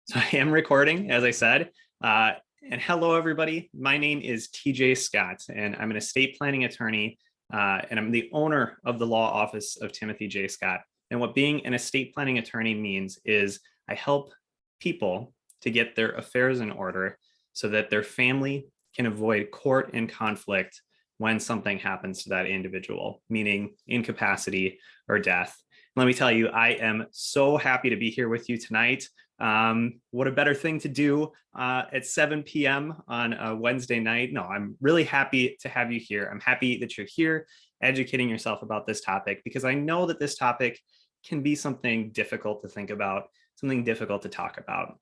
So I am recording, as I said. And hello, everybody. My name is TJ Scott, and I'm an estate planning attorney, and I'm the owner of the law office of Timothy J. Scott. And what being an estate planning attorney means is I help people to get their affairs in order so that their family can avoid court and conflict when something happens to that individual, meaning incapacity or death. Let me tell you, I am so happy to be here with you tonight. What a better thing to do at 7 p.m. on a Wednesday night. No, I'm really happy to have you here. I'm happy that you're here educating yourself about this topic, because I know that this topic can be something difficult to think about, something difficult to talk about.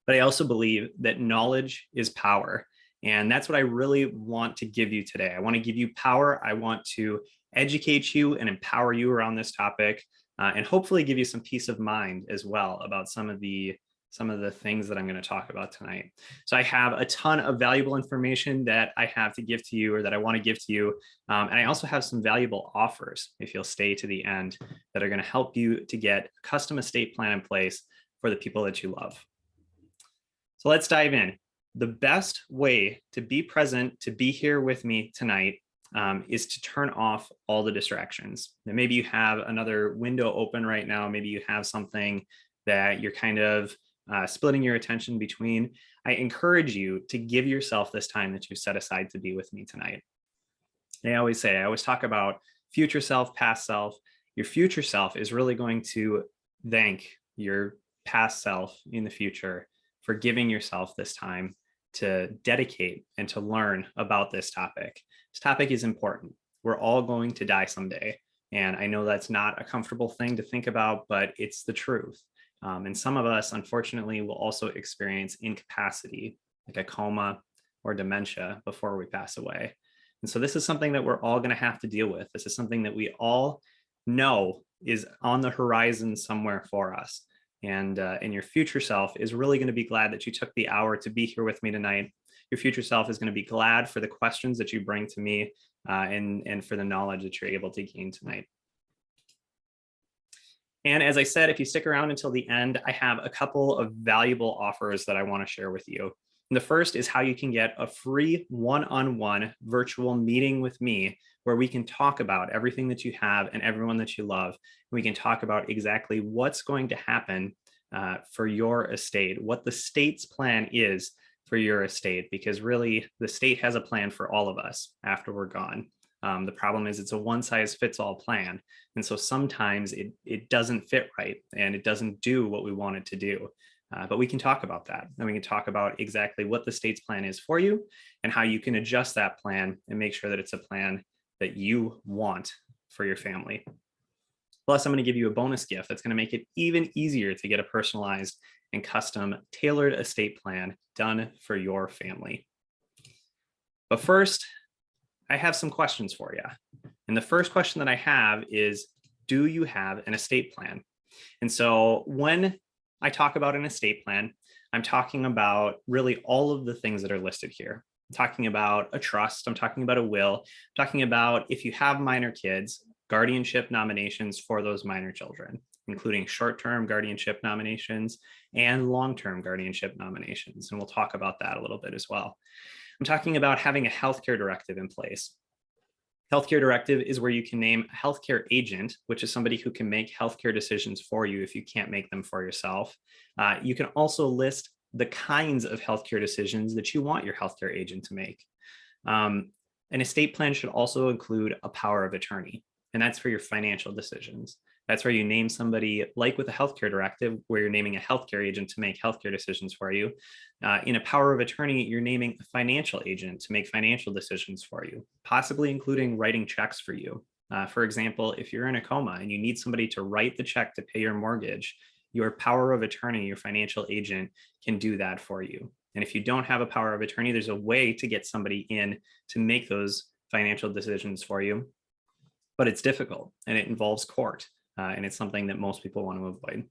But I also believe that knowledge is power. And that's what I really want to give you today. I want to give you power. I want to educate you and empower you around this topic, and hopefully give you some peace of mind as well about some of the things that I'm going to talk about tonight. So I have a ton of valuable information that I have to give to you, or that I want to give to you. And I also have some valuable offers, if you'll stay to the end, that are going to help you to get a custom estate plan in place for the people that you love. So let's dive in. The best way to be present, to be here with me tonight, is to turn off all the distractions. Now, maybe you have another window open right now. Maybe you have something that you're kind of splitting your attention between. I encourage you to give yourself this time that you set aside to be with me tonight. I always talk about future self, past self. Your future self is really going to thank your past self in the future for giving yourself this time to dedicate and to learn about this topic. This topic is important. We're all going to die someday. And I know that's not a comfortable thing to think about, but it's the truth. And some of us, unfortunately, will also experience incapacity, like a coma or dementia, before we pass away. And so this is something that we're all going to have to deal with. This is something that we all know is on the horizon somewhere for us. And your future self is really going to be glad that you took the hour to be here with me tonight. Your future self is going to be glad for the questions that you bring to me, and for the knowledge that you're able to gain tonight. And as I said, if you stick around until the end, I have a couple of valuable offers that I want to share with you. And the first is how you can get a free one-on-one virtual meeting with me, where we can talk about everything that you have and everyone that you love. We can talk about exactly what's going to happen for your estate, what the state's plan is for your estate, because really the state has a plan for all of us after we're gone. The problem is it's a one-size-fits-all plan. And so sometimes it doesn't fit right, and it doesn't do what we want it to do. But we can talk about that, and we can talk about exactly what the state's plan is for you and how you can adjust that plan and make sure that it's a plan that you want for your family. Plus, I'm going to give you a bonus gift that's going to make it even easier to get a personalized and custom tailored estate plan done for your family. But first, I have some questions for you. And the first question that I have is, do you have an estate plan? And so when I talk about an estate plan, I'm talking about really all of the things that are listed here. I'm talking about a trust. I'm talking about a will. I'm talking about, if you have minor kids, guardianship nominations for those minor children, including short-term guardianship nominations and long-term guardianship nominations. And we'll talk about that a little bit as well. I'm talking about having a healthcare directive in place. Healthcare directive is where you can name a healthcare agent, which is somebody who can make healthcare decisions for you if you can't make them for yourself. You can also list the kinds of healthcare decisions that you want your healthcare agent to make. An estate plan should also include a power of attorney, and that's for your financial decisions. That's where you name somebody, like with a healthcare directive, where you're naming a healthcare agent to make healthcare decisions for you. In a power of attorney, you're naming a financial agent to make financial decisions for you, possibly including writing checks for you. For example, if you're in a coma and you need somebody to write the check to pay your mortgage, your power of attorney, your financial agent, can do that for you. And if you don't have a power of attorney, there's a way to get somebody in to make those financial decisions for you. But it's difficult, and it involves court. And it's something that most people want to avoid. And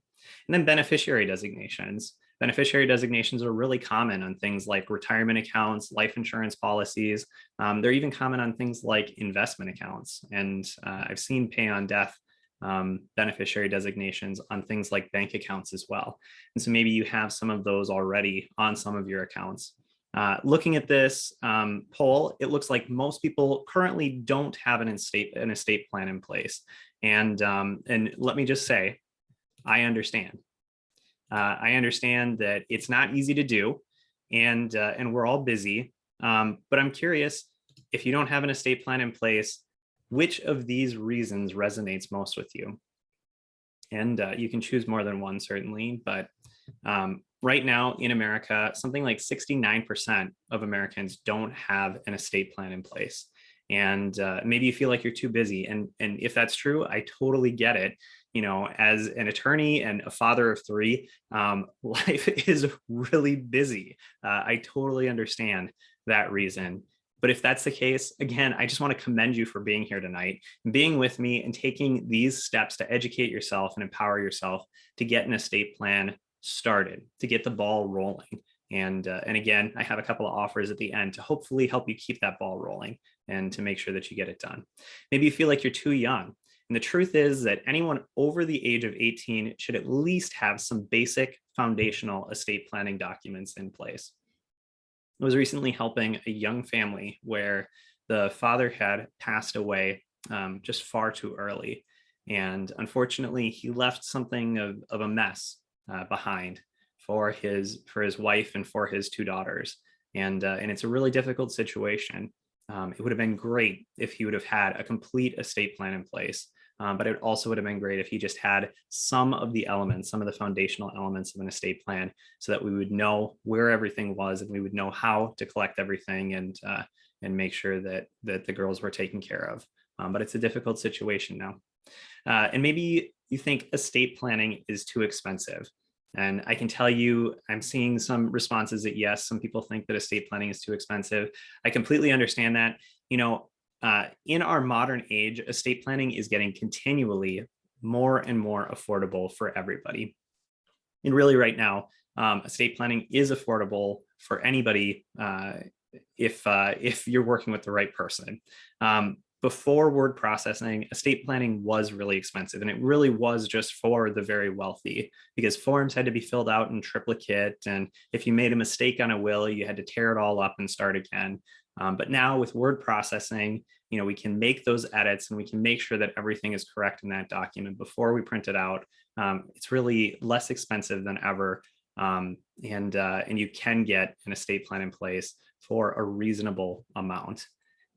then beneficiary designations. Beneficiary designations are really common on things like retirement accounts, life insurance policies. They're even common on things like investment accounts. And I've seen pay on death beneficiary designations on things like bank accounts as well. And so maybe you have some of those already on some of your accounts. Looking at this poll, it looks like most people currently don't have an estate plan in place. And let me just say, I understand. I understand that it's not easy to do, and we're all busy. But I'm curious, if you don't have an estate plan in place, which of these reasons resonates most with you? And you can choose more than one, certainly, but right now in America, something like 69% of Americans don't have an estate plan in place. And maybe you feel like you're too busy. And if that's true, I totally get it. You know, as an attorney and a father of three, life is really busy. I totally understand that reason. But if that's the case, again, I just want to commend you for being here tonight, being with me and taking these steps to educate yourself and empower yourself to get an estate plan started, to get the ball rolling. And again, I have a couple of offers at the end to hopefully help you keep that ball rolling and to make sure that you get it done. Maybe you feel like you're too young. And the truth is that anyone over the age of 18 should at least have some basic foundational estate planning documents in place. I was recently helping a young family where the father had passed away just far too early. And unfortunately, he left something of a mess behind for his wife and for his two daughters. And it's a really difficult situation. It would have been great if he would have had a complete estate plan in place. But it also would have been great if he just had some of the elements, some of the foundational elements of an estate plan, so that we would know where everything was and we would know how to collect everything and make sure that the girls were taken care of. But it's a difficult situation now. And maybe you think estate planning is too expensive. And I can tell you, I'm seeing some responses that yes, some people think that estate planning is too expensive. I completely understand that. You know, in our modern age, estate planning is getting continually more and more affordable for everybody. And really right now, estate planning is affordable for anybody if you're working with the right person. Before word processing, estate planning was really expensive, and it really was just for the very wealthy because forms had to be filled out in triplicate. And if you made a mistake on a will, you had to tear it all up and start again. But now with word processing, you know, we can make those edits and we can make sure that everything is correct in that document before we print it out. It's really less expensive than ever. And you can get an estate plan in place for a reasonable amount.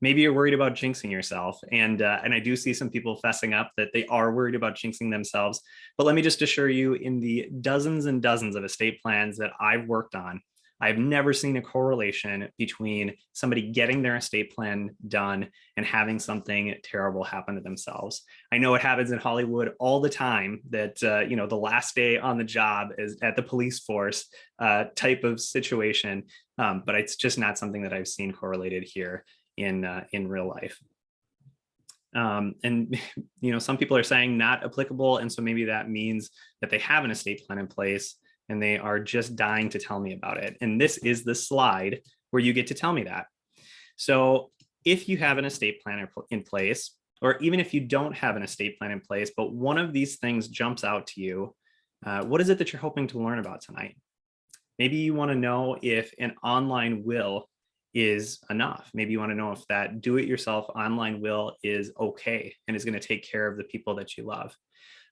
Maybe you're worried about jinxing yourself. And I do see some people fessing up that they are worried about jinxing themselves. But let me just assure you, in the dozens and dozens of estate plans that I've worked on, I've never seen a correlation between somebody getting their estate plan done and having something terrible happen to themselves. I know it happens in Hollywood all the time that, you know, the last day on the job is at the police force type of situation. But it's just not something that I've seen correlated here in real life. And, you know, some people are saying not applicable. And so maybe that means that they have an estate plan in place and they are just dying to tell me about it. And this is the slide where you get to tell me that. So if you have an estate plan in place, or even if you don't have an estate plan in place, but one of these things jumps out to you, what is it that you're hoping to learn about tonight? Maybe you want to know if an online will is enough. Maybe you want to know if that do-it-yourself online will is okay and is going to take care of the people that you love.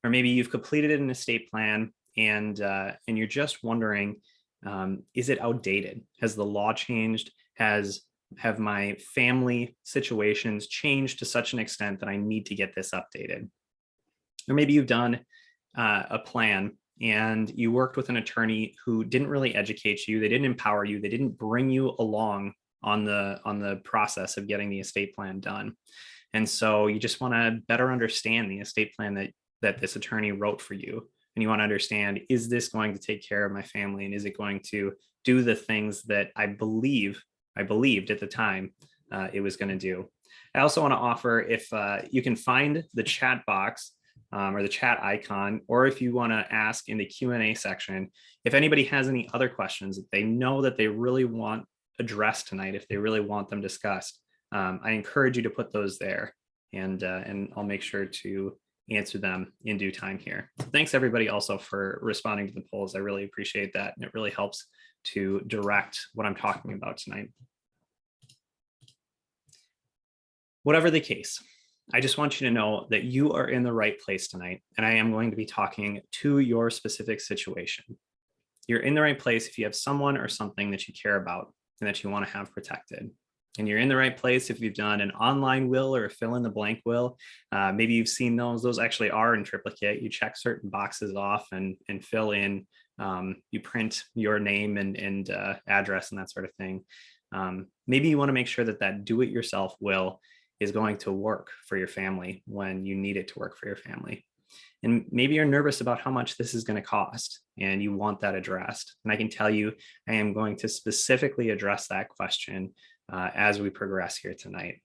Or maybe you've completed an estate plan and you're just wondering, is it outdated? Has the law changed? Have my family situations changed to such an extent that I need to get this updated? Or maybe you've done a plan and you worked with an attorney who didn't really educate you, they didn't empower you, they didn't bring you along on the process of getting the estate plan done. And so you just want to better understand the estate plan that this attorney wrote for you. And you want to understand, is this going to take care of my family? And is it going to do the things that I believed at the time it was going to do? I also want to offer, if you can find the chat box or the chat icon, or if you want to ask in the Q&A section, if anybody has any other questions that they know that they really want addressed tonight, if they really want them discussed, I encourage you to put those there, and I'll make sure to answer them in due time here. Thanks everybody also for responding to the polls. I really appreciate that. And it really helps to direct what I'm talking about tonight. Whatever the case, I just want you to know that you are in the right place tonight, and I am going to be talking to your specific situation. You're in the right place if you have someone or something that you care about and that you want to have protected. And you're in the right place if you've done an online will or a fill in the blank will. Maybe you've seen those. Those actually are in triplicate. You check certain boxes off and fill in. You print your name and address and that sort of thing. Maybe you want to make sure that that do-it-yourself will is going to work for your family when you need it to work for your family. And maybe you're nervous about how much this is going to cost and you want that addressed. And I can tell you, I am going to specifically address that question as we progress here tonight.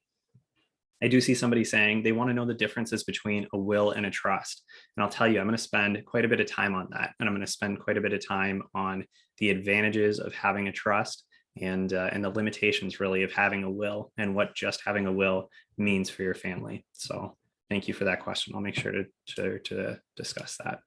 I do see somebody saying they want to know the differences between a will and a trust. And I'll tell you, I'm going to spend quite a bit of time on that. And I'm going to spend quite a bit of time on the advantages of having a trust and the limitations really of having a will and what just having a will means for your family. So thank you for that question. I'll make sure to discuss that.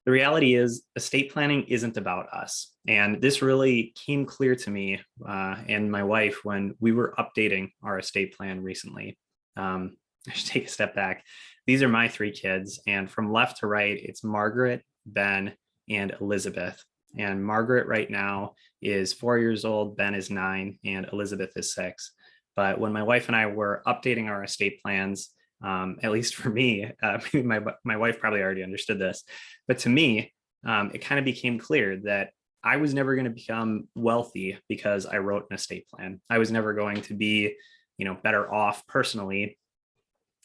The reality is estate planning isn't about us. And this really came clear to me and my wife when we were updating our estate plan recently. I should take a step back. These are my three kids. And from left to right, it's Margaret, Ben, and Elizabeth. And Margaret right now is 4 years old, Ben is 9, and Elizabeth is 6. But when my wife and I were updating our estate plans, at least for me, my wife probably already understood this, but to me, it kind of became clear that I was never going to become wealthy because I wrote an estate plan. I was never going to be, better off personally.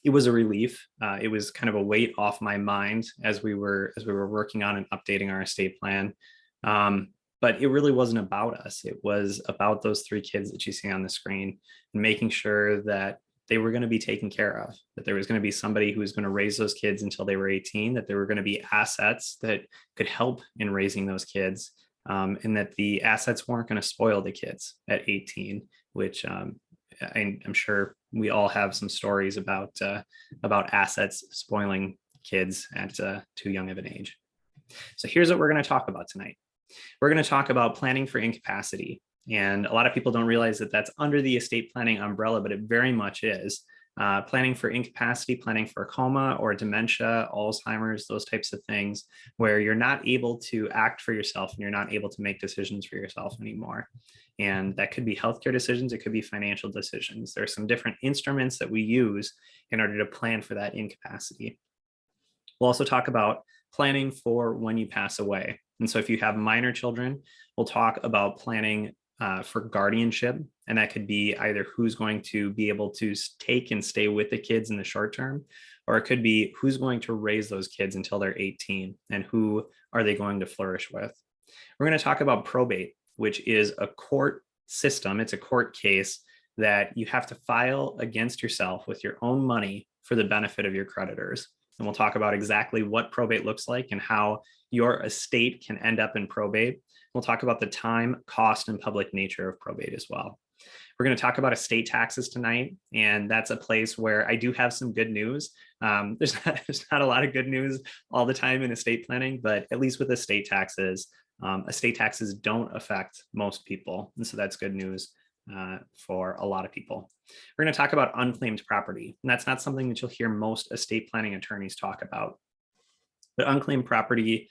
It was a relief. It was kind of a weight off my mind as we were working on and updating our estate plan. But it really wasn't about us. It was about those three kids that you see on the screen and making sure that they were going to be taken care of, that there was going to be somebody who was going to raise those kids until they were 18, that there were going to be assets that could help in raising those kids, and that the assets weren't going to spoil the kids at 18, which I'm sure we all have some stories about assets spoiling kids at too young of an age. So here's what we're going to talk about tonight. We're going to talk about planning for incapacity. And a lot of people don't realize that that's under the estate planning umbrella, but it very much is. Planning for incapacity, planning for coma or dementia, Alzheimer's, those types of things, where you're not able to act for yourself and you're not able to make decisions for yourself anymore. And that could be healthcare decisions, it could be financial decisions. There are some different instruments that we use in order to plan for that incapacity. We'll also talk about planning for when you pass away. And so if you have minor children, we'll talk about planning for guardianship. And that could be either who's going to be able to take and stay with the kids in the short term, or it could be who's going to raise those kids until they're 18 and who are they going to flourish with. We're going to talk about probate, which is a court system. It's a court case that you have to file against yourself with your own money for the benefit of your creditors. And we'll talk about exactly what probate looks like and how your estate can end up in probate. We'll talk about the time, cost, and public nature of probate as well. We're going to talk about estate taxes tonight, and that's a place where I do have some good news. There's not a lot of good news all the time in estate planning, but at least with estate taxes don't affect most people. And so that's good news for a lot of people. We're going to talk about unclaimed property, and that's not something that you'll hear most estate planning attorneys talk about. But unclaimed property,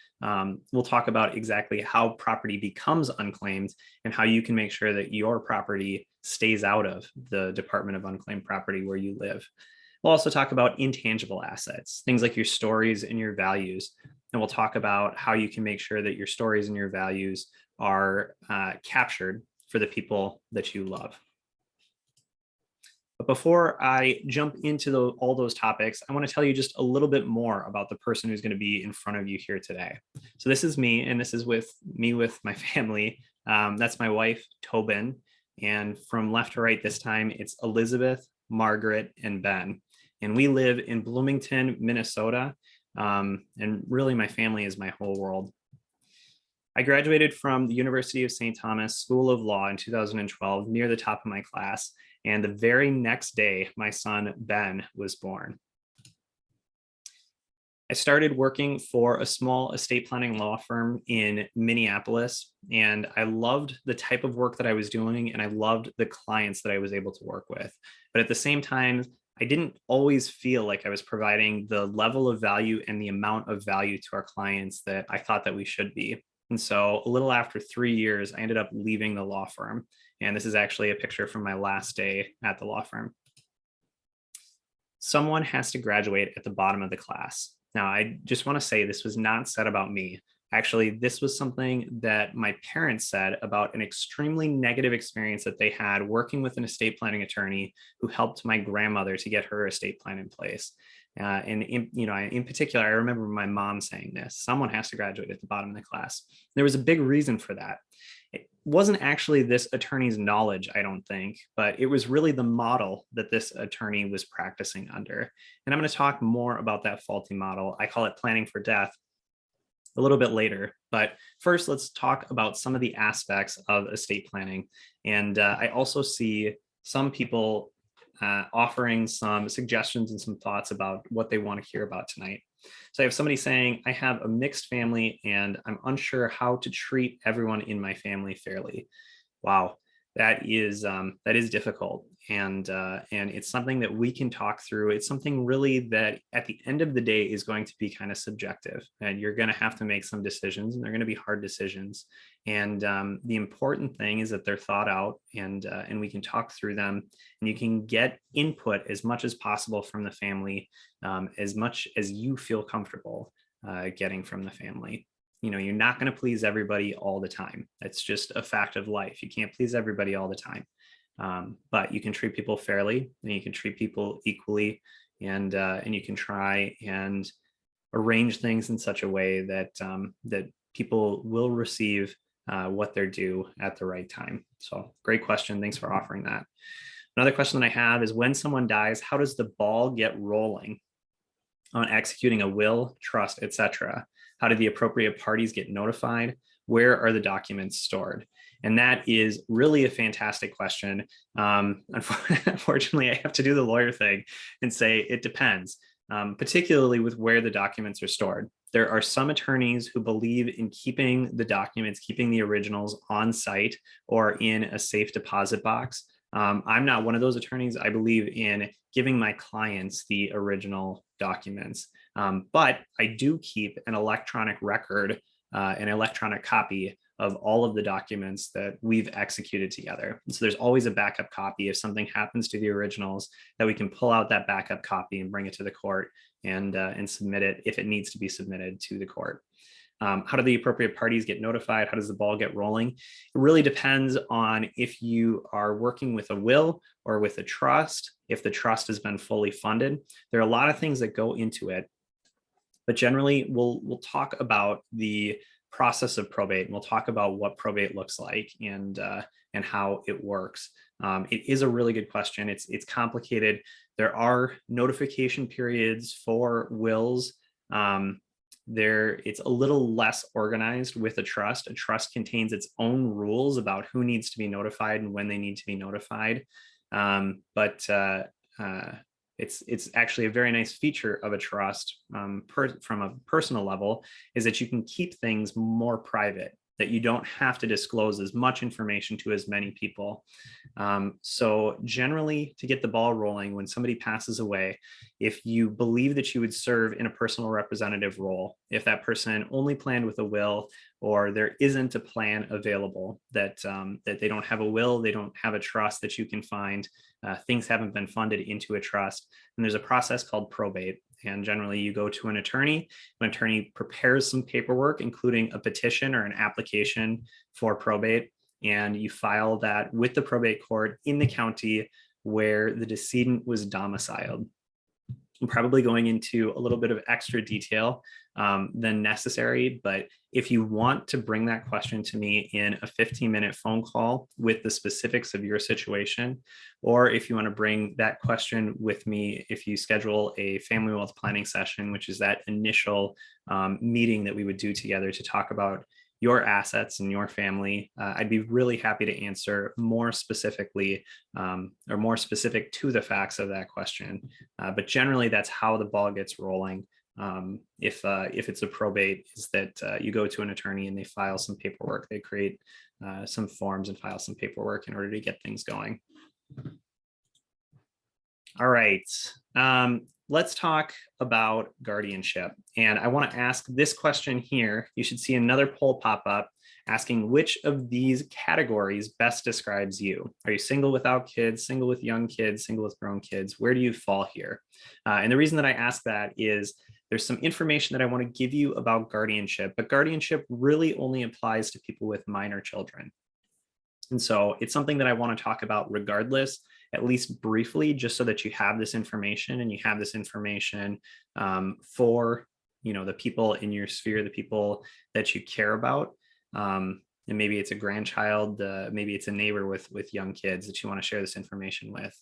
we'll talk about exactly how property becomes unclaimed and how you can make sure that your property stays out of the Department of Unclaimed Property where you live. We'll also talk about intangible assets, things like your stories and your values. And we'll talk about how you can make sure that your stories and your values are captured for the people that you love. But before I jump into all those topics, I want to tell you just a little bit more about the person who's going to be in front of you here today. So this is me, and this is with my family. That's my wife, Tobin. And from left to right this time, it's Elizabeth, Margaret, and Ben. And we live in Bloomington, Minnesota. And really my family is my whole world. I graduated from the University of St. Thomas School of Law in 2012, near the top of my class. And the very next day, my son, Ben, was born. I started working for a small estate planning law firm in Minneapolis, and I loved the type of work that I was doing, and I loved the clients that I was able to work with. But at the same time, I didn't always feel like I was providing the level of value and the amount of value to our clients that I thought that we should be. And so a little after 3 years, I ended up leaving the law firm. And this is actually a picture from my last day at the law firm. Someone has to graduate at the bottom of the class. Now, I just want to say this was not said about me. Actually, this was something that my parents said about an extremely negative experience that they had working with an estate planning attorney who helped my grandmother to get her estate plan in place. In particular, I remember my mom saying this: someone has to graduate at the bottom of the class. There was a big reason for that. It wasn't actually this attorney's knowledge, I don't think, but it was really the model that this attorney was practicing under. And I'm going to talk more about that faulty model. I call it planning for death a little bit later. But first, let's talk about some of the aspects of estate planning. And I also see some people offering some suggestions and some thoughts about what they want to hear about tonight. So I have somebody saying, I have a mixed family and I'm unsure how to treat everyone in my family fairly. Wow, that is difficult. And it's something that we can talk through. It's something really that at the end of the day is going to be kind of subjective, and you're going to have to make some decisions, and they're going to be hard decisions. And the important thing is that they're thought out, and we can talk through them, and you can get input as much as possible from the family, as much as you feel comfortable getting from the family. You're not going to please everybody all the time. That's just a fact of life. You can't please everybody all the time. But you can treat people fairly, and you can treat people equally, and you can try and arrange things in such a way that that people will receive what they're due at the right time. So great question. Thanks for offering that. Another question that I have is, when someone dies, how does the ball get rolling on executing a will, trust, etc.? How do the appropriate parties get notified? Where are the documents stored? And that is really a fantastic question. Unfortunately, I have to do the lawyer thing and say it depends, particularly with where the documents are stored. There are some attorneys who believe in keeping the documents, keeping the originals on site or in a safe deposit box. I'm not one of those attorneys. I believe in giving my clients the original documents, but I do keep an electronic record, an electronic copy of all of the documents that we've executed together. And so there's always a backup copy if something happens to the originals, that we can pull out that backup copy and bring it to the court and submit it if it needs to be submitted to the court. How do the appropriate parties get notified? How does the ball get rolling? It really depends on if you are working with a will or with a trust, if the trust has been fully funded. There are a lot of things that go into it, but generally we'll talk about the process of probate, and we'll talk about what probate looks like and how it works. It is a really good question. It's complicated. There are notification periods for wills. It's a little less organized with a trust. A trust contains its own rules about who needs to be notified and when they need to be notified. It's actually a very nice feature of a trust from a personal level, is that you can keep things more private, that you don't have to disclose as much information to as many people. So generally, to get the ball rolling, when somebody passes away, if you believe that you would serve in a personal representative role, if that person only planned with a will, or there isn't a plan available, that they don't have a will, they don't have a trust that you can find, things haven't been funded into a trust, and there's a process called probate. And generally you go to an attorney prepares some paperwork, including a petition or an application for probate, and you file that with the probate court in the county where the decedent was domiciled. I'm probably going into a little bit of extra detail than necessary, but if you want to bring that question to me in a 15-minute phone call with the specifics of your situation, or if you want to bring that question with me, if you schedule a family wealth planning session, which is that initial meeting that we would do together to talk about your assets and your family, I'd be really happy to answer more specifically or more specific to the facts of that question. But generally, that's how the ball gets rolling. if it's a probate, is that you go to an attorney and they file some paperwork. They create some forms and file some paperwork in order to get things going. All right, let's talk about guardianship. And I want to ask this question here. You should see another poll pop up asking which of these categories best describes you. Are you single without kids, single with young kids, single with grown kids? Where do you fall here? And the reason that I ask that is there's some information that I want to give you about guardianship, but guardianship really only applies to people with minor children. And so it's something that I want to talk about regardless, at least briefly, just so that you have this information and you have this information for, the people in your sphere, the people that you care about. And maybe it's a grandchild, maybe it's a neighbor with young kids that you want to share this information with.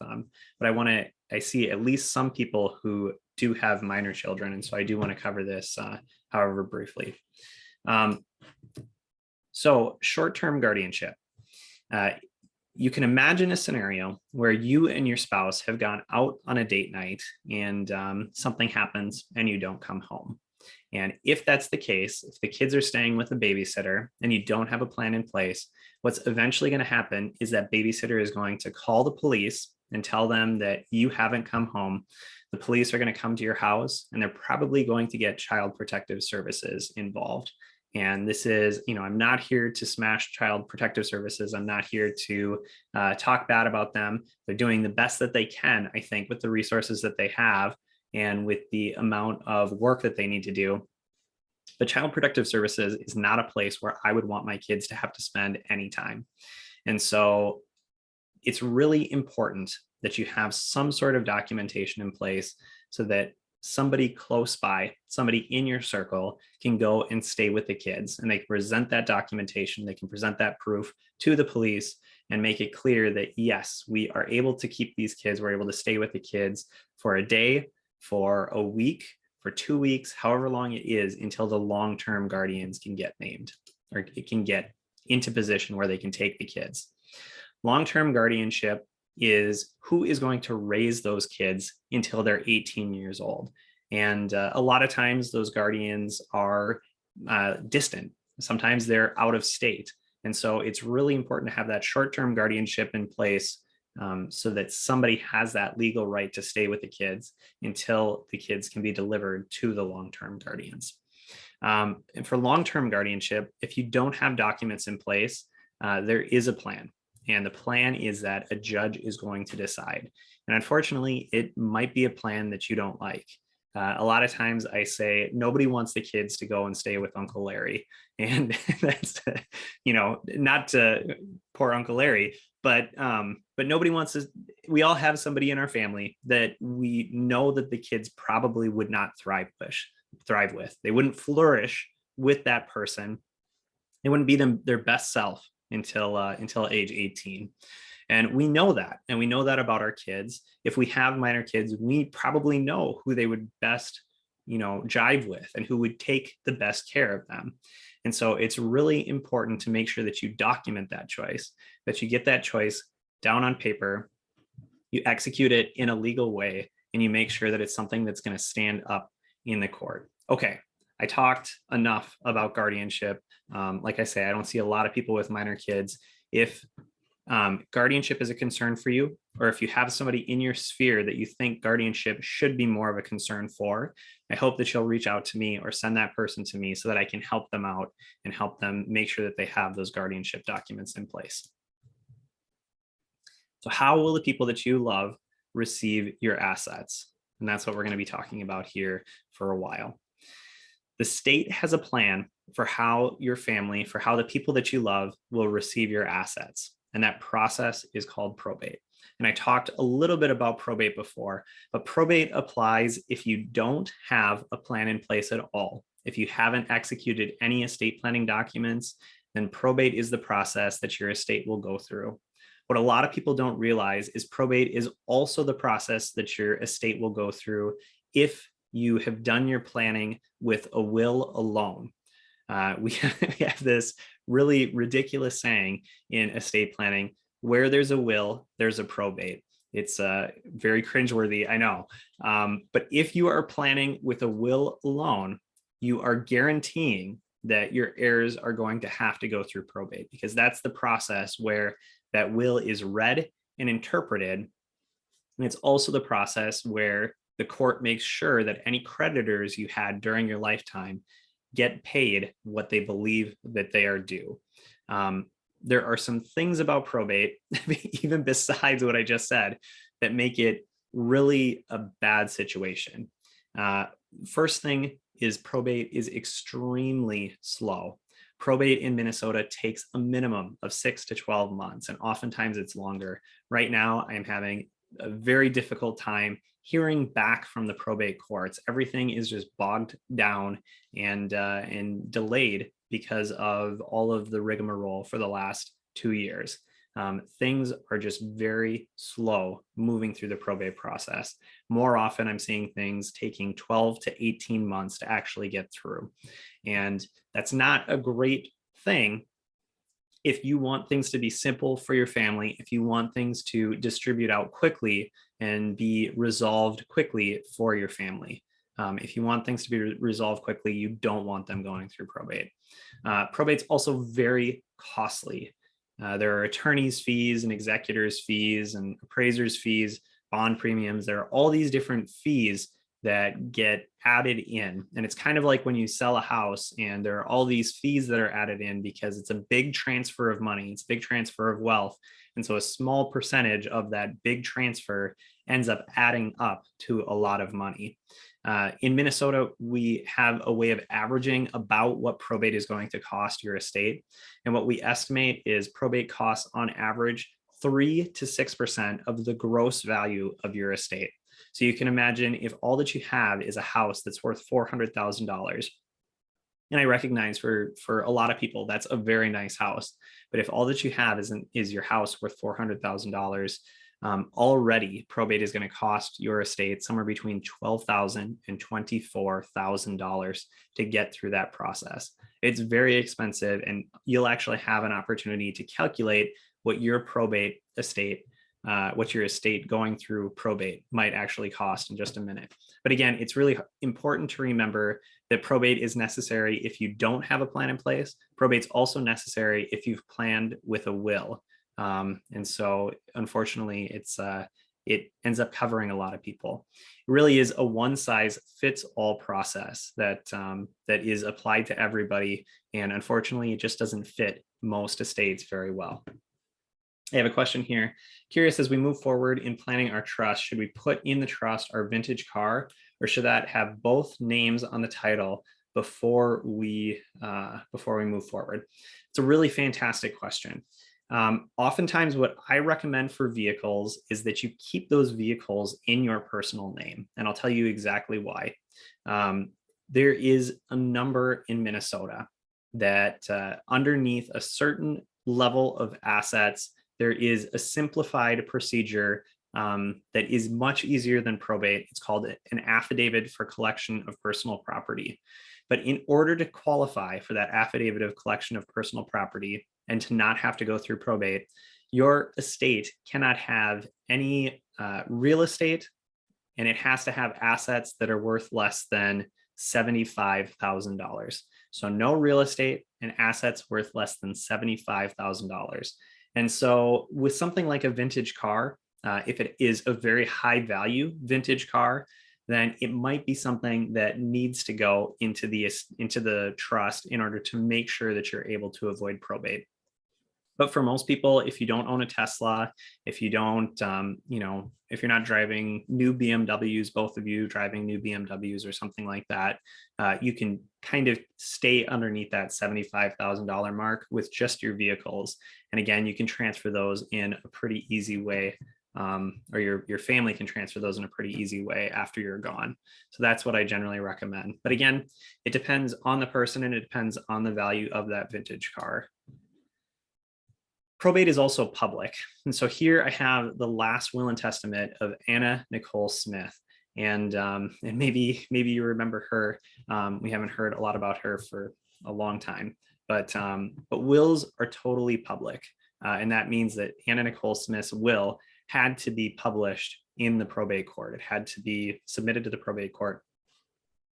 But I see at least some people who do have minor children. And so I do want to cover this, however, briefly. So short-term guardianship. You can imagine a scenario where you and your spouse have gone out on a date night and something happens and you don't come home. And if that's the case, if the kids are staying with a babysitter and you don't have a plan in place, what's eventually going to happen is that babysitter is going to call the police and tell them that you haven't come home. The police are going to come to your house and they're probably going to get Child Protective Services involved. And this is, I'm not here to smash Child Protective Services. I'm not here to talk bad about them. They're doing the best that they can, I think, with the resources that they have and with the amount of work that they need to do. But Child Protective Services is not a place where I would want my kids to have to spend any time. And so it's really important that you have some sort of documentation in place so that somebody close by, somebody in your circle can go and stay with the kids and they can present that documentation, they can present that proof to the police and make it clear that yes, we are able to keep these kids, we're able to stay with the kids for a day, for a week, for 2 weeks, however long it is until the long-term guardians can get named or it can get into position where they can take the kids. Long-term guardianship is who is going to raise those kids until they're 18 years old. And a lot of times those guardians are distant. Sometimes they're out of state. And so it's really important to have that short-term guardianship in place so that somebody has that legal right to stay with the kids until the kids can be delivered to the long-term guardians. And for long-term guardianship, if you don't have documents in place, there is a plan. And the plan is that a judge is going to decide. And unfortunately, it might be a plan that you don't like. A lot of times I say, nobody wants the kids to go and stay with Uncle Larry. And that's, not to poor Uncle Larry, but nobody wants to, we all have somebody in our family that we know that the kids probably would not thrive with. They wouldn't flourish with that person. They wouldn't be their best self until age 18. And we know that, and we know that about our kids. If we have minor kids, we probably know who they would best, jive with and who would take the best care of them. And so it's really important to make sure that you document that choice, that you get that choice down on paper, you execute it in a legal way, and you make sure that it's something that's going to stand up in the court. Okay, I talked enough about guardianship. Like I say, I don't see a lot of people with minor kids. If guardianship is a concern for you, or if you have somebody in your sphere that you think guardianship should be more of a concern for, I hope that you'll reach out to me or send that person to me so that I can help them out and help them make sure that they have those guardianship documents in place. So how will the people that you love receive your assets? And that's what we're going to be talking about here for a while. The state has a plan for how your family, for how the people that you love will receive your assets. And that process is called probate. And I talked a little bit about probate before, but probate applies if you don't have a plan in place at all. If you haven't executed any estate planning documents, then probate is the process that your estate will go through. What a lot of people don't realize is probate is also the process that your estate will go through if you have done your planning with a will alone. We have this really ridiculous saying in estate planning: where there's a will, there's a probate. It's very cringeworthy, I know. But if you are planning with a will alone, you are guaranteeing that your heirs are going to have to go through probate, because that's the process where that will is read and interpreted. And it's also the process where the court makes sure that any creditors you had during your lifetime get paid what they believe that they are due. There are some things about probate, even besides what I just said, that make it really a bad situation. First thing is probate is extremely slow. Probate in Minnesota takes a minimum of 6 to 12 months, and oftentimes it's longer. Right now, I am having a very difficult time hearing back from the probate courts. Everything is just bogged down and delayed because of all of the rigmarole for the last 2 years. Things are just very slow moving through the probate process. More often, I'm seeing things taking 12 to 18 months to actually get through. And that's not a great thing if you want things to be simple for your family, if you want things to distribute out quickly and be resolved quickly for your family. If you want things to be resolved quickly, you don't want them going through probate. Probate's also very costly. There are attorneys' fees and executors' fees and appraisers' fees, bond premiums. There are all these different fees that get added in. And it's kind of like when you sell a house and there are all these fees that are added in because it's a big transfer of money, it's a big transfer of wealth. And so a small percentage of that big transfer ends up adding up to a lot of money. In Minnesota, we have a way of averaging about what probate is going to cost your estate. And what we estimate is probate costs on average 3 to 6% of the gross value of your estate. So you can imagine if all that you have is a house that's worth $400,000, and I recognize for a lot of people, that's a very nice house. But if all that you have is your house worth $400,000, already probate is going to cost your estate somewhere between $12,000 and $24,000 to get through that process. It's very expensive, and you'll actually have an opportunity to calculate what your probate estate what your estate going through probate might actually cost in just a minute. But again, it's really important to remember that probate is necessary if you don't have a plan in place. Probate's also necessary if you've planned with a will. And so unfortunately, it ends up covering a lot of people. It really is a one-size-fits-all process that is applied to everybody. And unfortunately, it just doesn't fit most estates very well. I have a question here. Curious, as we move forward in planning our trust, should we put in the trust our vintage car, or should that have both names on the title before we move forward? It's a really fantastic question. Oftentimes what I recommend for vehicles is that you keep those vehicles in your personal name, and I'll tell you exactly why. There is a number in Minnesota that underneath a certain level of assets, there is a simplified procedure that is much easier than probate. It's called an affidavit for collection of personal property. But in order to qualify for that affidavit of collection of personal property and to not have to go through probate, your estate cannot have any real estate, and it has to have assets that are worth less than $75,000. So no real estate and assets worth less than $75,000. And so with something like a vintage car, if it is a very high value vintage car, then it might be something that needs to go into the trust in order to make sure that you're able to avoid probate. But for most people, if you don't own a Tesla, if you don't, if you're not driving new BMWs, both of you driving new BMWs or something like that, you can kind of stay underneath that $75,000 mark with just your vehicles. And again, you can transfer those in a pretty easy way, or your family can transfer those in a pretty easy way after you're gone. So that's what I generally recommend. But again, it depends on the person and it depends on the value of that vintage car. Probate is also public. And so here I have the last will and testament of Anna Nicole Smith. And maybe you remember her. We haven't heard a lot about her for a long time, but wills are totally public. And that means that Anna Nicole Smith's will had to be published in the probate court. It had to be submitted to the probate court,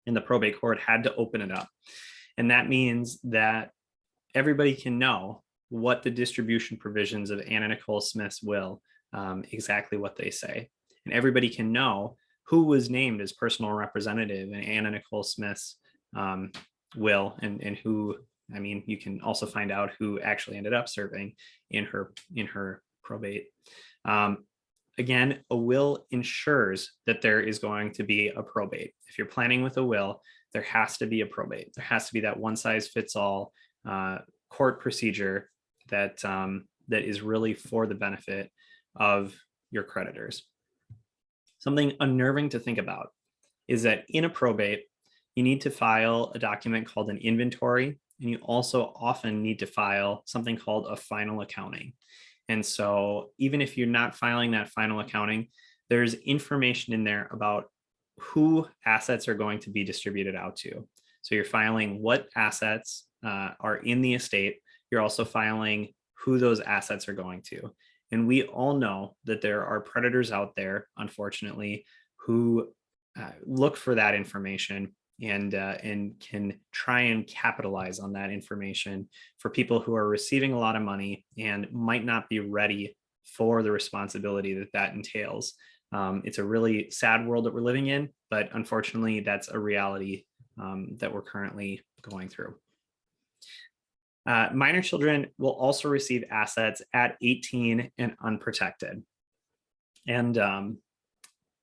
and the probate court had to open it up. And that means that everybody can know what the distribution provisions of Anna Nicole Smith's will, exactly what they say. And everybody can know who was named as personal representative in Anna Nicole Smith's will, and who, I mean, you can also find out who actually ended up serving in her probate. Again, a will ensures that there is going to be a probate. If you're planning with a will, there has to be a probate. There has to be that one size fits all court procedure that that is really for the benefit of your creditors. Something unnerving to think about is that in a probate, you need to file a document called an inventory, and you also often need to file something called a final accounting. And so even if you're not filing that final accounting, there's information in there about who assets are going to be distributed out to. So you're filing what assets are in the estate. You're also filing who those assets are going to. And we all know that there are predators out there, unfortunately, who look for that information and can try and capitalize on that information for people who are receiving a lot of money and might not be ready for the responsibility that that entails. It's a really sad world that we're living in, but unfortunately, that's a reality that we're currently going through. Minor children will also receive assets at 18 and unprotected. And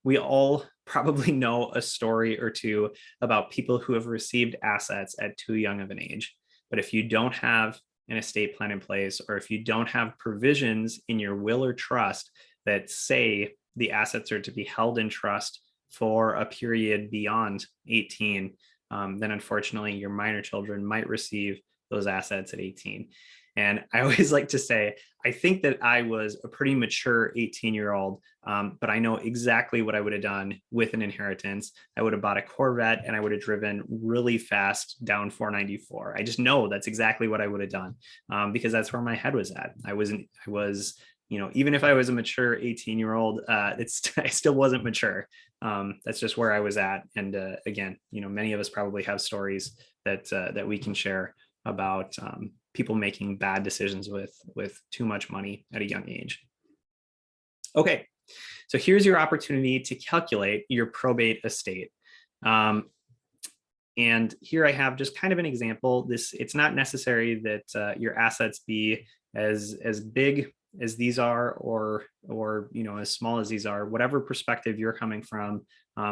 we all probably know a story or two about people who have received assets at too young of an age. But if you don't have an estate plan in place, or if you don't have provisions in your will or trust that say the assets are to be held in trust for a period beyond 18, then unfortunately your minor children might receive those assets at 18. And I always like to say, I think that I was a pretty mature 18-year-old, but I know exactly what I would have done with an inheritance. I would have bought a Corvette and I would have driven really fast down 494. I just know that's exactly what I would have done, because that's where my head was at. I was, you know, even if I was a mature 18-year-old, I still wasn't mature. That's just where I was at. And again, you know, many of us probably have stories that we can share about people making bad decisions with too much money at a young age. Okay, so here's your opportunity to calculate your probate estate. And here I have just kind of an example. It's not necessary that your assets be as big as these are, or you know, as small as these are, whatever perspective you're coming from.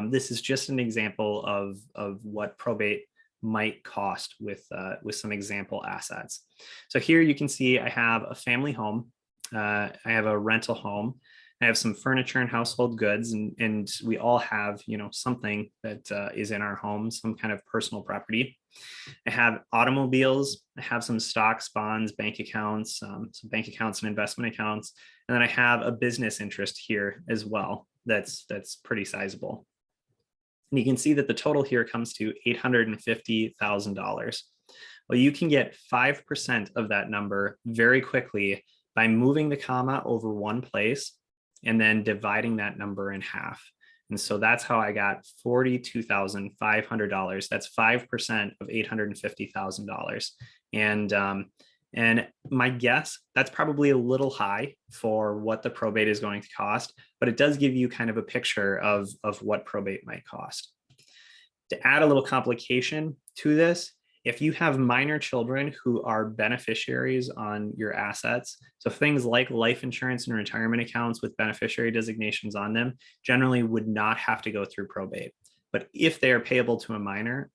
This is just an example of what probate might cost with some example assets. So here you can see I have a family home, I have a rental home, I have some furniture and household goods, and we all have, you know, something that is in our home, some kind of personal property. I have automobiles, I have some stocks, bonds, bank accounts, some bank accounts and investment accounts, and then I have a business interest here as well that's pretty sizable. And you can see that the total here comes to $850,000. Well, you can get 5% of that number very quickly by moving the comma over one place and then dividing that number in half. And so that's how I got $42,500. That's 5% of $850,000. And my guess, that's probably a little high for what the probate is going to cost, but it does give you kind of a picture of what probate might cost. To add a little complication to this, if you have minor children who are beneficiaries on your assets, so things like life insurance and retirement accounts with beneficiary designations on them generally would not have to go through probate. But if they are payable to a minor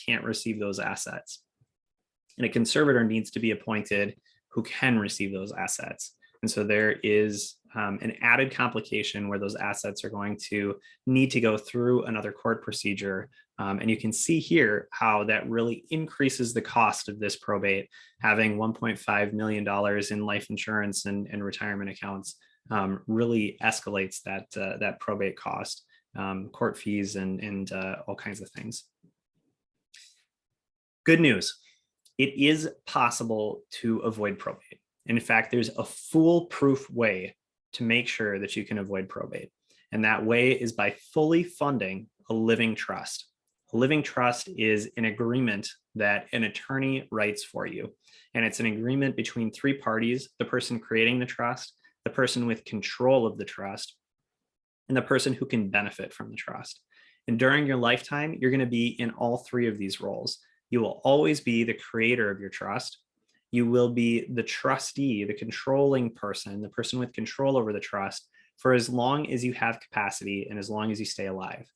can't receive those assets. And a conservator needs to be appointed who can receive those assets. And so there is an added complication where those assets are going to need to go through another court procedure. And you can see here how that really increases the cost of this probate. Having $1.5 million in life insurance and retirement accounts really escalates that probate cost, court fees, and all kinds of things. Good news. It is possible to avoid probate. And in fact, there's a foolproof way to make sure that you can avoid probate. And that way is by fully funding a living trust. A living trust is an agreement that an attorney writes for you. And it's an agreement between three parties: the person creating the trust, the person with control of the trust, and the person who can benefit from the trust. And during your lifetime, you're going to be in all three of these roles. You will always be the creator of your trust. You will be the trustee, the controlling person, the person with control over the trust for as long as you have capacity and as long as you stay alive.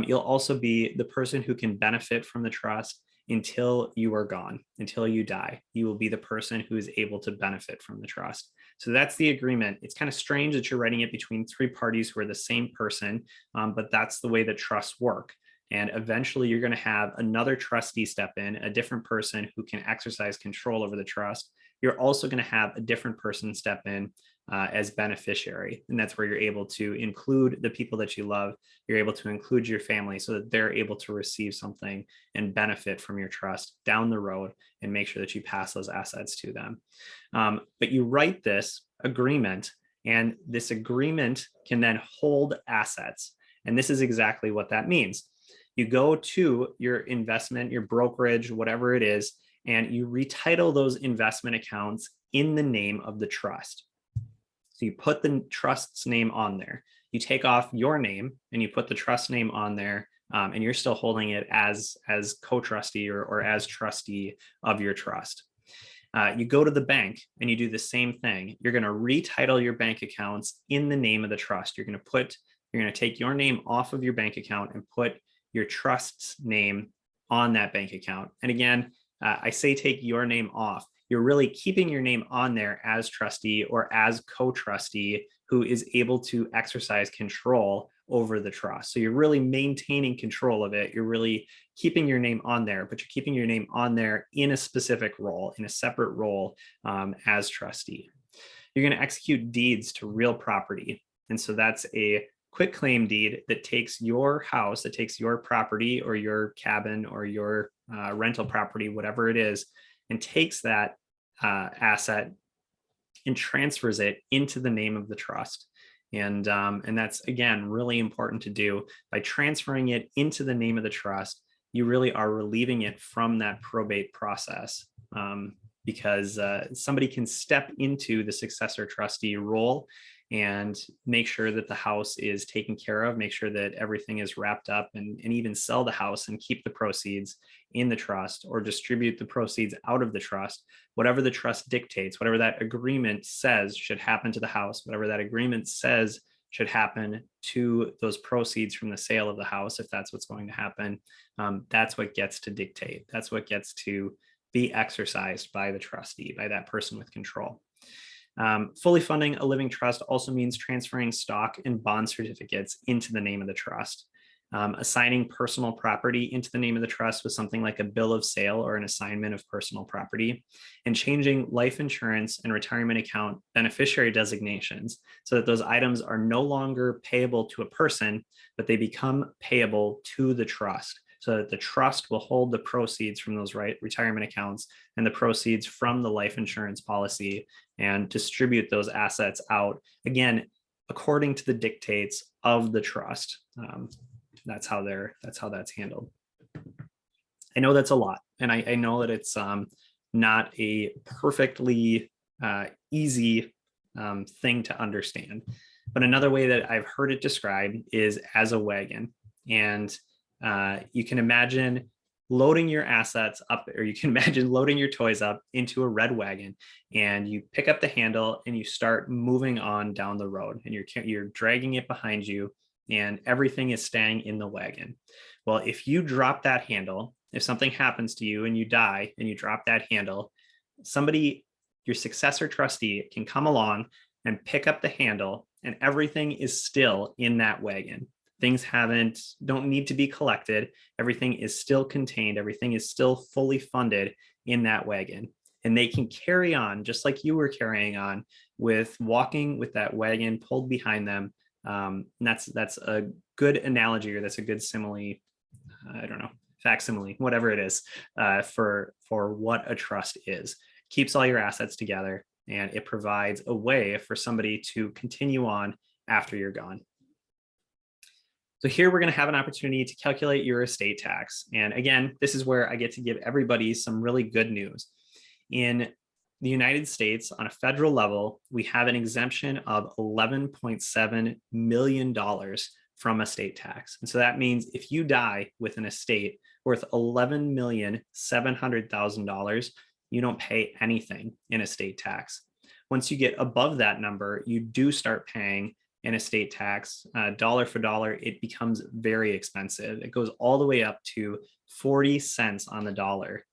You'll also be the person who can benefit from the trust until you are gone, until you die. You will be the person who is able to benefit from the trust. So that's the agreement. It's kind of strange that you're writing it between three parties who are the same person, but that's the way that trusts work. And eventually you're going to have another trustee step in, a different person who can exercise control over the trust. You're also going to have a different person step in as beneficiary. And that's where you're able to include the people that you love. You're able to include your family so that they're able to receive something and benefit from your trust down the road and make sure that you pass those assets to them. But you write this agreement, and this agreement can then hold assets. And this is exactly what that means. You go to your investment, your brokerage, whatever it is, and you retitle those investment accounts in the name of the trust. So you put the trust's name on there. You take off your name and you put the trust name on there, and you're still holding it as co-trustee or as trustee of your trust. You go to the bank and you do the same thing. You're going to retitle your bank accounts in the name of the trust. You're going to take your name off of your bank account and put your trust's name on that bank account. And again, I say take your name off. You're really keeping your name on there as trustee or as co-trustee who is able to exercise control over the trust. So you're really maintaining control of it. You're really keeping your name on there, but you're keeping your name on there in a specific role, in a separate role as trustee. You're going to execute deeds to real property. And so that's a quitclaim deed that takes your house, that takes your property or your cabin or your rental property, whatever it is, and takes that asset and transfers it into the name of the trust. And that's, again, really important to do. By transferring it into the name of the trust, you really are relieving it from that probate process, because somebody can step into the successor trustee role and make sure that the house is taken care of, make sure that everything is wrapped up, and even sell the house and keep the proceeds in the trust or distribute the proceeds out of the trust, whatever the trust dictates, whatever that agreement says should happen to the house, whatever that agreement says should happen to those proceeds from the sale of the house, if that's what's going to happen, that's what gets to dictate. That's what gets to be exercised by the trustee, by that person with control. Fully funding a living trust also means transferring stock and bond certificates into the name of the trust. Assigning personal property into the name of the trust with something like a bill of sale or an assignment of personal property, and changing life insurance and retirement account beneficiary designations so that those items are no longer payable to a person, but they become payable to the trust, so that the trust will hold the proceeds from those retirement accounts and the proceeds from the life insurance policy and distribute those assets out, again, according to the dictates of the trust. That's how that's handled. I know that's a lot, and I know that it's not a perfectly easy thing to understand. But another way that I've heard it described is as a wagon. And you can imagine loading your assets up, or you can imagine loading your toys up into a red wagon, and you pick up the handle and you start moving on down the road, and you're dragging it behind you, and everything is staying in the wagon. Well, if you drop that handle, if something happens to you and you die and you drop that handle, somebody, your successor trustee, can come along and pick up the handle, and everything is still in that wagon. Things don't need to be collected. Everything is still contained. Everything is still fully funded in that wagon. And they can carry on just like you were carrying on with walking with that wagon pulled behind them. And that's a good analogy, or that's a good simile. I don't know, facsimile, whatever it is, for what a trust is. Keeps all your assets together. and it provides a way for somebody to continue on after you're gone. So here we're going to have an opportunity to calculate your estate tax. And again, this is where I get to give everybody some really good news. In the United States, on a federal level, we have an exemption of $11.7 million from estate tax. And so that means if you die with an estate worth $11,700,000, you don't pay anything in estate tax. Once you get above that number, you do start paying an estate tax. Dollar for dollar, it becomes very expensive. It goes all the way up to 40 cents on the dollar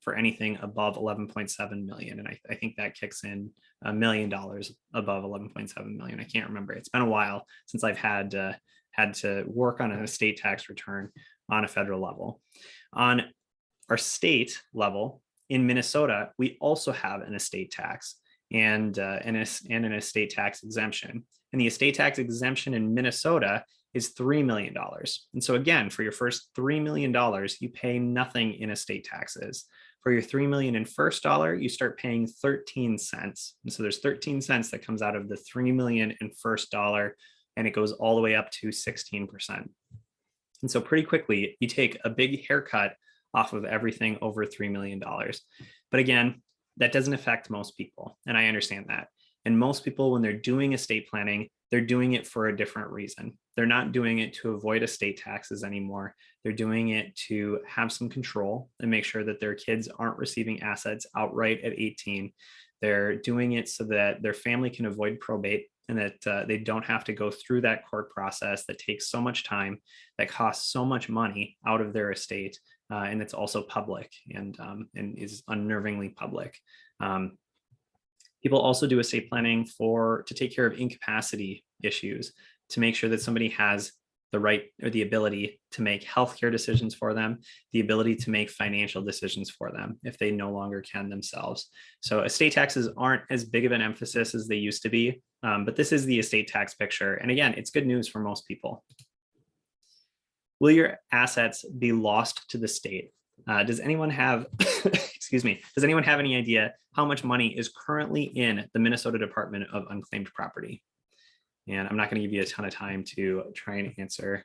for anything above 11.7 million. And I think that kicks in $1 million above 11.7 million. I can't remember. It's been a while since I've had to work on an estate tax return on a federal level. On our state level, in Minnesota, we also have an estate tax and an estate tax exemption. And the estate tax exemption in Minnesota is $3 million. And so again, for your first $3 million, you pay nothing in estate taxes. For your $3 million in first dollar, you start paying 13 cents. And so there's 13 cents that comes out of the $3 million in first dollar, and it goes all the way up to 16%. And so pretty quickly, you take a big haircut off of everything over $3 million. But again, that doesn't affect most people, and I understand that. And most people, when they're doing estate planning, they're doing it for a different reason. They're not doing it to avoid estate taxes anymore. They're doing it to have some control and make sure that their kids aren't receiving assets outright at 18. They're doing it so that their family can avoid probate and that they don't have to go through that court process that takes so much time, that costs so much money out of their estate, and it's also public and is unnervingly public. People also do estate planning to take care of incapacity issues, to make sure that somebody has the right or the ability to make healthcare decisions for them, the ability to make financial decisions for them if they no longer can themselves. So estate taxes aren't as big of an emphasis as they used to be, but this is the estate tax picture. And again, it's good news for most people. Will your assets be lost to the state? Does anyone have, excuse me, does anyone have any idea how much money is currently in the Minnesota Department of Unclaimed Property? And I'm not going to give you a ton of time to try and answer.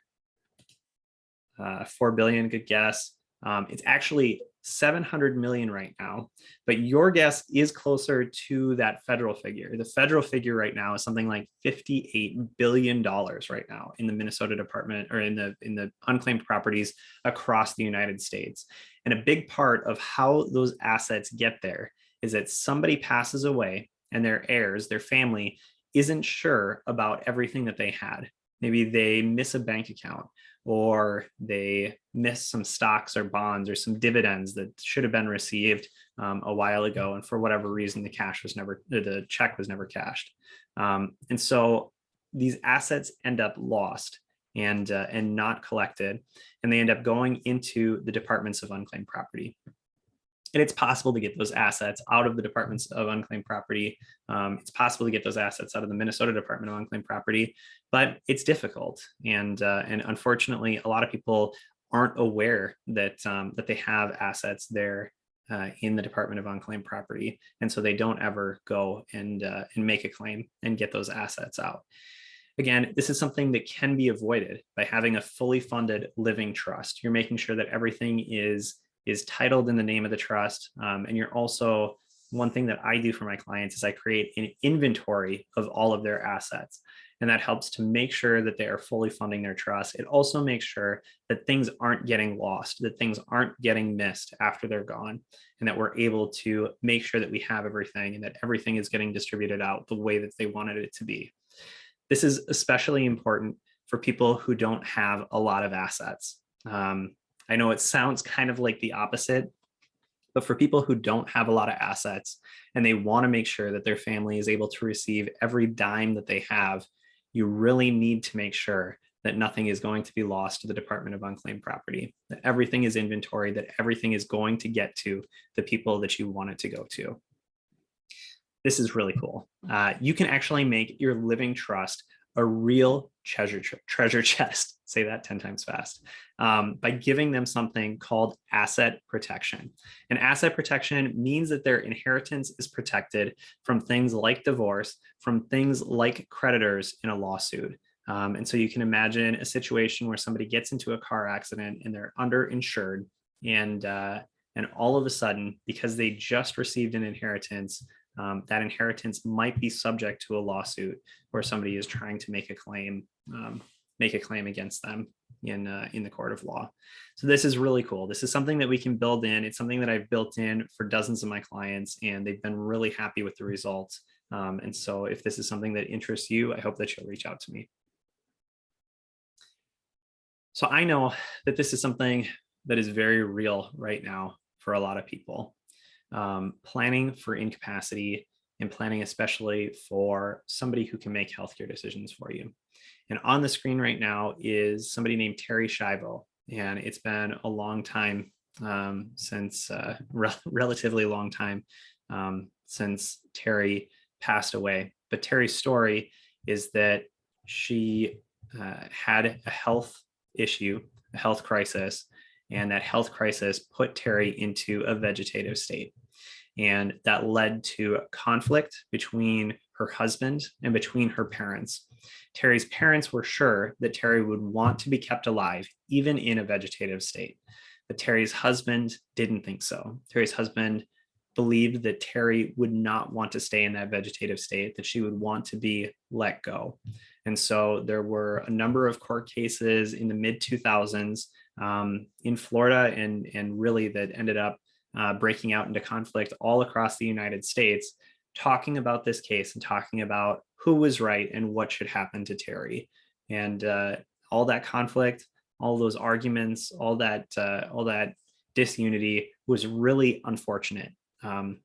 4 billion, good guess. It's actually 700 million right now, but your guess is closer to that federal figure. The federal figure right now is something like $58 billion right now in the Minnesota Department, or in the unclaimed properties across the United States. And a big part of how those assets get there is that somebody passes away and their heirs, their family, isn't sure about everything that they had. Maybe they miss a bank account, or they miss some stocks or bonds or some dividends that should have been received a while ago, and for whatever reason the check was never cashed. And so these assets end up lost and not collected, and they end up going into the departments of unclaimed property. And it's possible to get those assets out of the departments of unclaimed property. It's possible to get those assets out of the Minnesota Department of Unclaimed Property, but it's difficult. And unfortunately, a lot of people aren't aware that they have assets there in the Department of Unclaimed Property, and so they don't ever go and make a claim and get those assets out. Again, this is something that can be avoided by having a fully funded living trust. You're making sure that everything is titled in the name of the trust. And you're also, one thing that I do for my clients is I create an inventory of all of their assets. And that helps to make sure that they are fully funding their trust. It also makes sure that things aren't getting lost, that things aren't getting missed after they're gone, and that we're able to make sure that we have everything and that everything is getting distributed out the way that they wanted it to be. This is especially important for people who don't have a lot of assets. I know it sounds kind of like the opposite, but for people who don't have a lot of assets and they want to make sure that their family is able to receive every dime that they have, you really need to make sure that nothing is going to be lost to the Department of Unclaimed Property, that everything is inventory, that everything is going to get to the people that you want it to go to. This is really cool. You can actually make your living trust a real treasure chest, say that 10 times fast, by giving them something called asset protection. And asset protection means that their inheritance is protected from things like divorce, from things like creditors in a lawsuit. And so you can imagine a situation where somebody gets into a car accident and they're underinsured, and all of a sudden, because they just received an inheritance, that inheritance might be subject to a lawsuit where somebody is trying to make a claim against them in the court of law. So this is really cool. This is something that we can build in. It's something that I've built in for dozens of my clients, and they've been really happy with the results. And so if this is something that interests you, I hope that you'll reach out to me. So I know that this is something that is very real right now for a lot of people. Planning for incapacity and planning especially for somebody who can make healthcare decisions for you. And on the screen right now is somebody named Terry Schiavo. And it's been a long time relatively long time since Terry passed away. But Terry's story is that she had a health issue, a health crisis, and that health crisis put Terry into a vegetative state. And that led to a conflict between her husband and between her parents. Terry's parents were sure that Terry would want to be kept alive, even in a vegetative state. But Terry's husband didn't think so. Terry's husband believed that Terry would not want to stay in that vegetative state, that she would want to be let go. And so there were a number of court cases in the mid 2000s in Florida and really that ended up breaking out into conflict all across the United States, talking about this case and talking about who was right and what should happen to Terry. And all that conflict, all those arguments, all that disunity was really unfortunate. And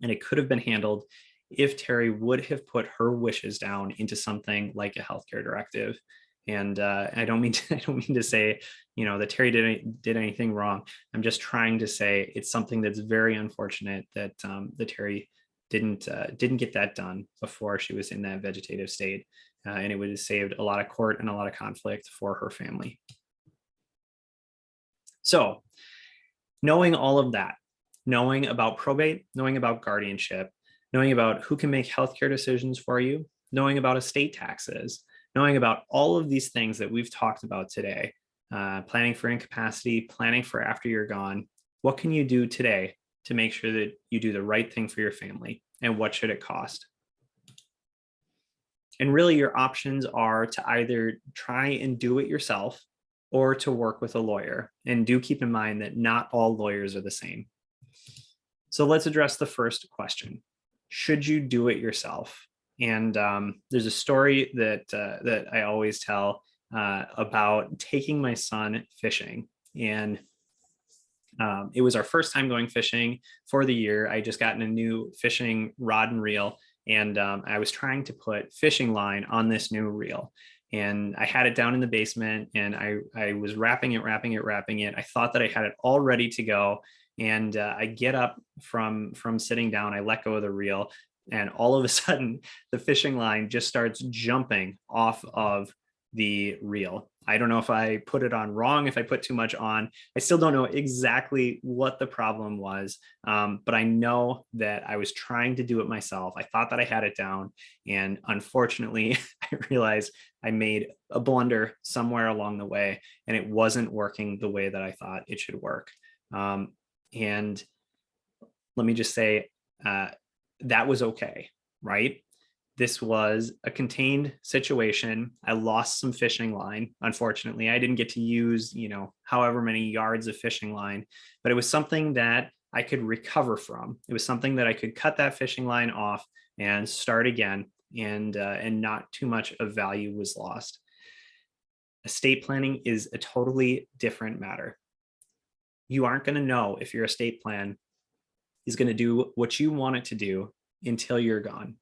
it could have been handled if Terry would have put her wishes down into something like a healthcare directive. And I don't mean to say, that Terry did anything wrong. I'm just trying to say it's something that's very unfortunate that Terry didn't get that done before she was in that vegetative state, and it would have saved a lot of court and a lot of conflict for her family. So, knowing all of that, knowing about probate, knowing about guardianship, knowing about who can make healthcare decisions for you, knowing about estate taxes, knowing about all of these things that we've talked about today, planning for incapacity, planning for after you're gone, what can you do today to make sure that you do the right thing for your family, and what should it cost? And really your options are to either try and do it yourself or to work with a lawyer. And do keep in mind that not all lawyers are the same. So let's address the first question. Should you do it yourself? And there's a story that I always tell about taking my son fishing. And it was our first time going fishing for the year. I just gotten a new fishing rod and reel, and I was trying to put fishing line on this new reel. And I had it down in the basement, and I was wrapping it. I thought that I had it all ready to go. And I get up from sitting down, I let go of the reel, and all of a sudden the fishing line just starts jumping off of the reel. I don't know if I put it on wrong, if I put too much on. I still don't know exactly what the problem was, but I know that I was trying to do it myself. I thought that I had it down, and unfortunately, I realized I made a blunder somewhere along the way, and it wasn't working the way that I thought it should work. And let me just say, that was okay, right? This was a contained situation. I lost some fishing line. Unfortunately, I didn't get to use, however many yards of fishing line, but it was something that I could recover from. It was something that I could cut that fishing line off and start again, and not too much of value was lost. Estate planning is a totally different matter. You aren't going to know if your estate plan is going to do what you want it to do until you're gone.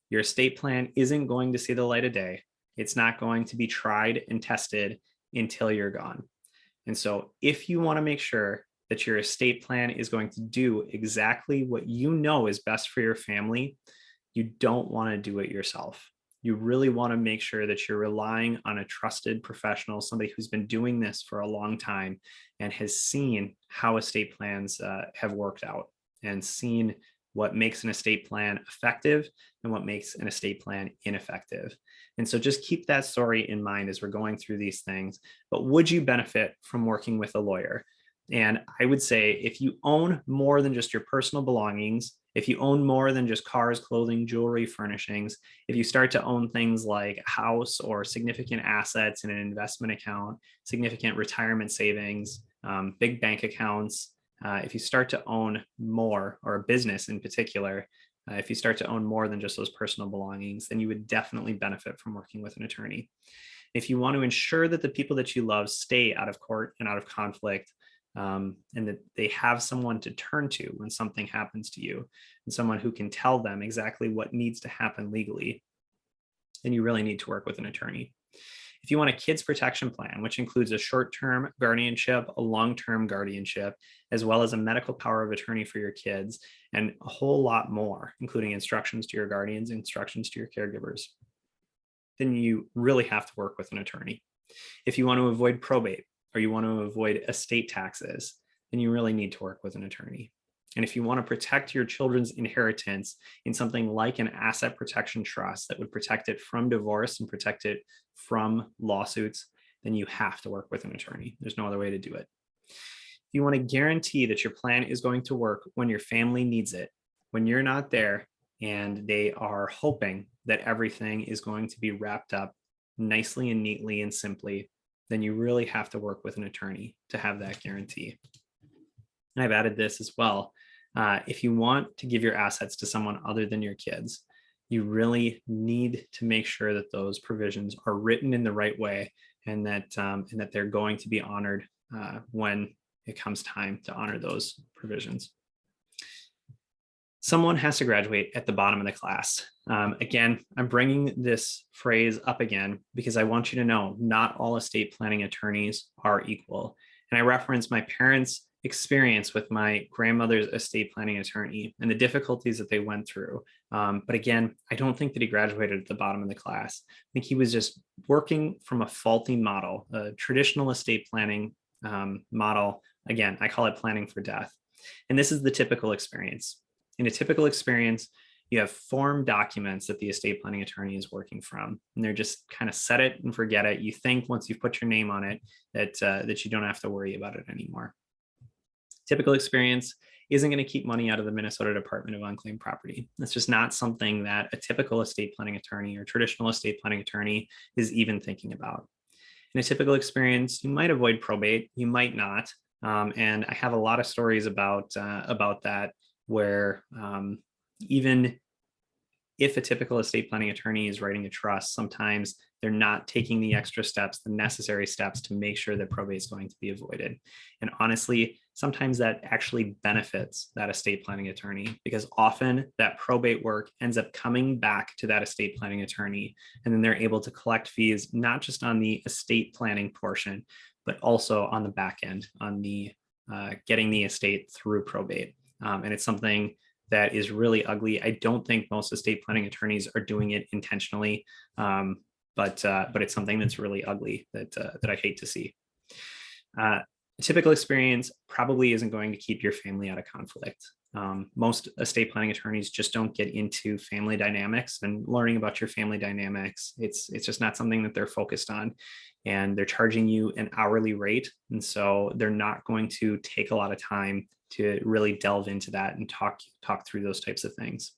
Your estate plan isn't going to see the light of day. It's not going to be tried and tested until you're gone. And so if you want to make sure that your estate plan is going to do exactly what you know is best for your family, you don't want to do it yourself. You really want to make sure that you're relying on a trusted professional, somebody who's been doing this for a long time and has seen how estate plans have worked out and seen what makes an estate plan effective and what makes an estate plan ineffective. And so just keep that story in mind as we're going through these things. But would you benefit from working with a lawyer? And I would say if you own more than just your personal belongings, if you own more than just cars, clothing, jewelry, furnishings, if you start to own things like a house or significant assets in an investment account, significant retirement savings, big bank accounts, if you start to own more, or a business in particular, if you start to own more than just those personal belongings, then you would definitely benefit from working with an attorney. If you want to ensure that the people that you love stay out of court and out of conflict, and that they have someone to turn to when something happens to you, and someone who can tell them exactly what needs to happen legally, then you really need to work with an attorney. If you want a kids protection plan, which includes a short-term guardianship, a long-term guardianship, as well as a medical power of attorney for your kids, and a whole lot more, including instructions to your guardians, instructions to your caregivers, then you really have to work with an attorney. If you want to avoid probate, or you want to avoid estate taxes, then you really need to work with an attorney. And if you want to protect your children's inheritance in something like an asset protection trust that would protect it from divorce and protect it from lawsuits, then you have to work with an attorney. There's no other way to do it. If you want to guarantee that your plan is going to work when your family needs it, when you're not there, and they are hoping that everything is going to be wrapped up nicely and neatly and simply, then you really have to work with an attorney to have that guarantee. And I've added this as well. If you want to give your assets to someone other than your kids, you really need to make sure that those provisions are written in the right way, and that they're going to be honored when it comes time to honor those provisions. Someone has to graduate at the bottom of the class. Again, I'm bringing this phrase up again because I want you to know not all estate planning attorneys are equal. And I reference my parents' experience with my grandmother's estate planning attorney and the difficulties that they went through. But again, I don't think that he graduated at the bottom of the class. I think he was just working from a faulty model, a traditional estate planning model. Again, I call it planning for death. And this is the typical experience. In a typical experience, you have form documents that the estate planning attorney is working from, and they're just kind of set it and forget it. You think once you've put your name on it that you don't have to worry about it anymore. Typical experience isn't going to keep money out of the Minnesota Department of Unclaimed Property. That's just not something that a typical estate planning attorney or traditional estate planning attorney is even thinking about. In a typical experience, you might avoid probate, you might not, and I have a lot of stories about that, where even if a typical estate planning attorney is writing a trust, sometimes they're not taking the extra steps, the necessary steps to make sure that probate is going to be avoided. And honestly, sometimes that actually benefits that estate planning attorney, because often that probate work ends up coming back to that estate planning attorney, and then they're able to collect fees, not just on the estate planning portion, but also on the back end, on the getting the estate through probate. And it's something that is really ugly. I don't think most estate planning attorneys are doing it intentionally, but it's something that's really ugly that I hate to see. A typical experience probably isn't going to keep your family out of conflict. Most estate planning attorneys just don't get into family dynamics and learning about your family dynamics. It's just not something that they're focused on, and they're charging you an hourly rate. And so they're not going to take a lot of time to really delve into that and talk through those types of things.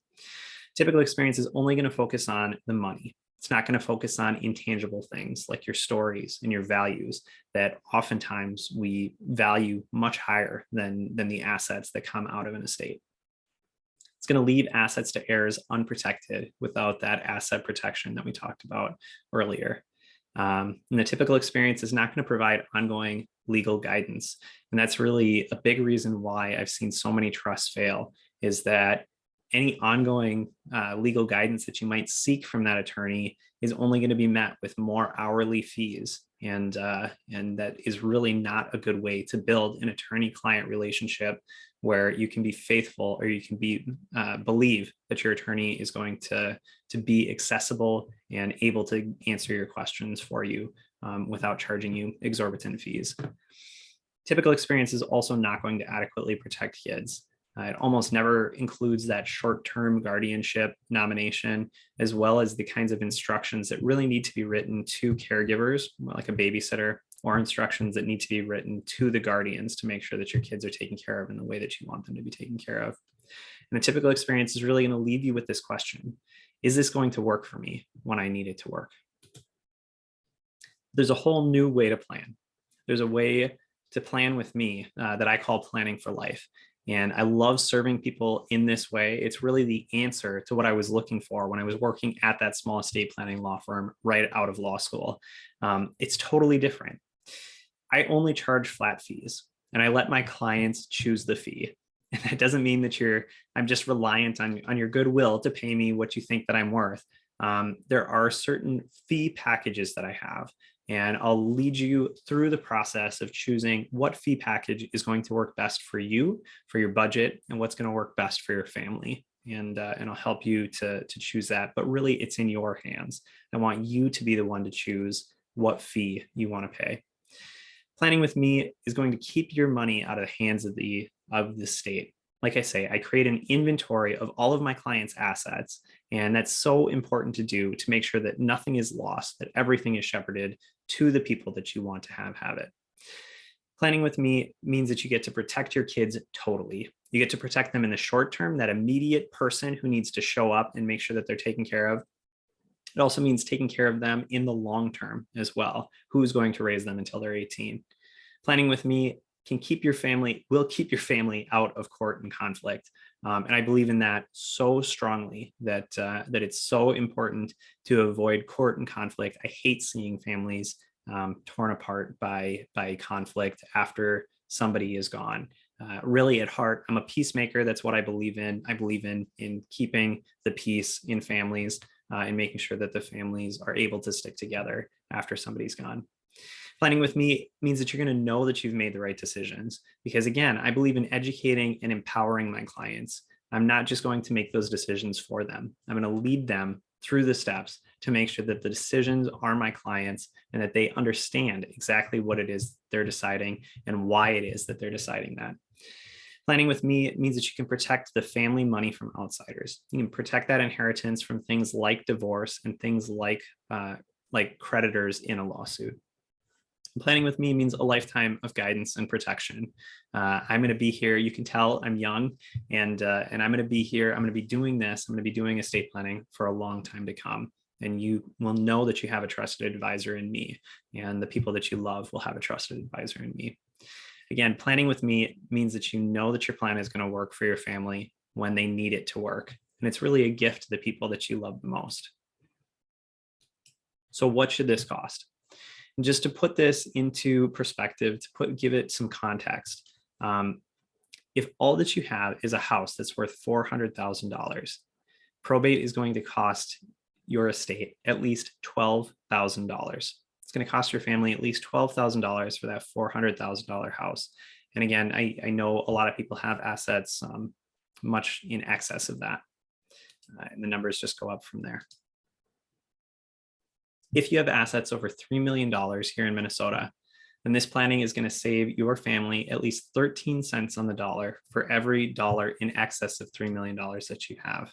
Typical experience is only going to focus on the money. It's not going to focus on intangible things like your stories and your values that oftentimes we value much higher than the assets that come out of an estate. It's going to leave assets to heirs unprotected without that asset protection that we talked about earlier. And the typical experience is not going to provide ongoing legal guidance. And that's really a big reason why I've seen so many trusts fail, is that any ongoing legal guidance that you might seek from that attorney is only going to be met with more hourly fees. And that is really not a good way to build an attorney-client relationship where you can be faithful, or you can be believe that your attorney is going to be accessible and able to answer your questions for you without charging you exorbitant fees. Typical experience is also not going to adequately protect kids. It almost never includes that short-term guardianship nomination, as well as the kinds of instructions that really need to be written to caregivers, like a babysitter, or instructions that need to be written to the guardians to make sure that your kids are taken care of in the way that you want them to be taken care of. And a typical experience is really going to leave you with this question: is this going to work for me when I need it to work? There's a whole new way to plan. There's a way to plan with me that I call planning for life. And I love serving people in this way. It's really the answer to what I was looking for when I was working at that small estate planning law firm right out of law school. It's totally different. I only charge flat fees, and I let my clients choose the fee. And that doesn't mean that I'm just reliant on your goodwill to pay me what you think that I'm worth. There are certain fee packages that I have, and I'll lead you through the process of choosing what fee package is going to work best for you, for your budget, and what's going to work best for your family. And I'll help you to choose that, but really it's in your hands. I want you to be the one to choose what fee you want to pay. Planning with me is going to keep your money out of the hands of the state. Like I say, I create an inventory of all of my clients' assets, and that's so important to do to make sure that nothing is lost, that everything is shepherded to the people that you want to have it. Planning with me means that you get to protect your kids totally. You get to protect them in the short term, that immediate person who needs to show up and make sure that they're taken care of. It also means taking care of them in the long term as well. Who's going to raise them until they're 18? Planning with me will keep your family out of court and conflict. And I believe in that so strongly that it's so important to avoid court and conflict. I hate seeing families torn apart by conflict after somebody is gone. Really at heart, I'm a peacemaker. That's what I believe in. I believe in keeping the peace in families and making sure that the families are able to stick together after somebody's gone. Planning with me means that you're going to know that you've made the right decisions, because again, I believe in educating and empowering my clients. I'm not just going to make those decisions for them. I'm going to lead them through the steps to make sure that the decisions are my clients and that they understand exactly what it is they're deciding and why it is that they're deciding that. Planning with me means that you can protect the family money from outsiders. You can protect that inheritance from things like divorce and things like creditors in a lawsuit. Planning with me means a lifetime of guidance and protection. I'm going to be here. You can tell I'm young, and I'm going to be here. I'm going to be doing this. I'm going to be doing estate planning for a long time to come. And you will know that you have a trusted advisor in me, and the people that you love will have a trusted advisor in me. Again, planning with me means that you know that your plan is going to work for your family when they need it to work. And it's really a gift to the people that you love the most. So what should this cost? And just to put this into perspective, give it some context, if all that you have is a house that's worth $400,000, probate is going to cost your estate at least $12,000. It's going to cost your family at least $12,000 for that $400,000 house. And again, I know a lot of people have assets much in excess of that, and the numbers just go up from there. If you have assets over $3 million here in Minnesota, then this planning is going to save your family at least 13 cents on the dollar for every dollar in excess of $3 million that you have.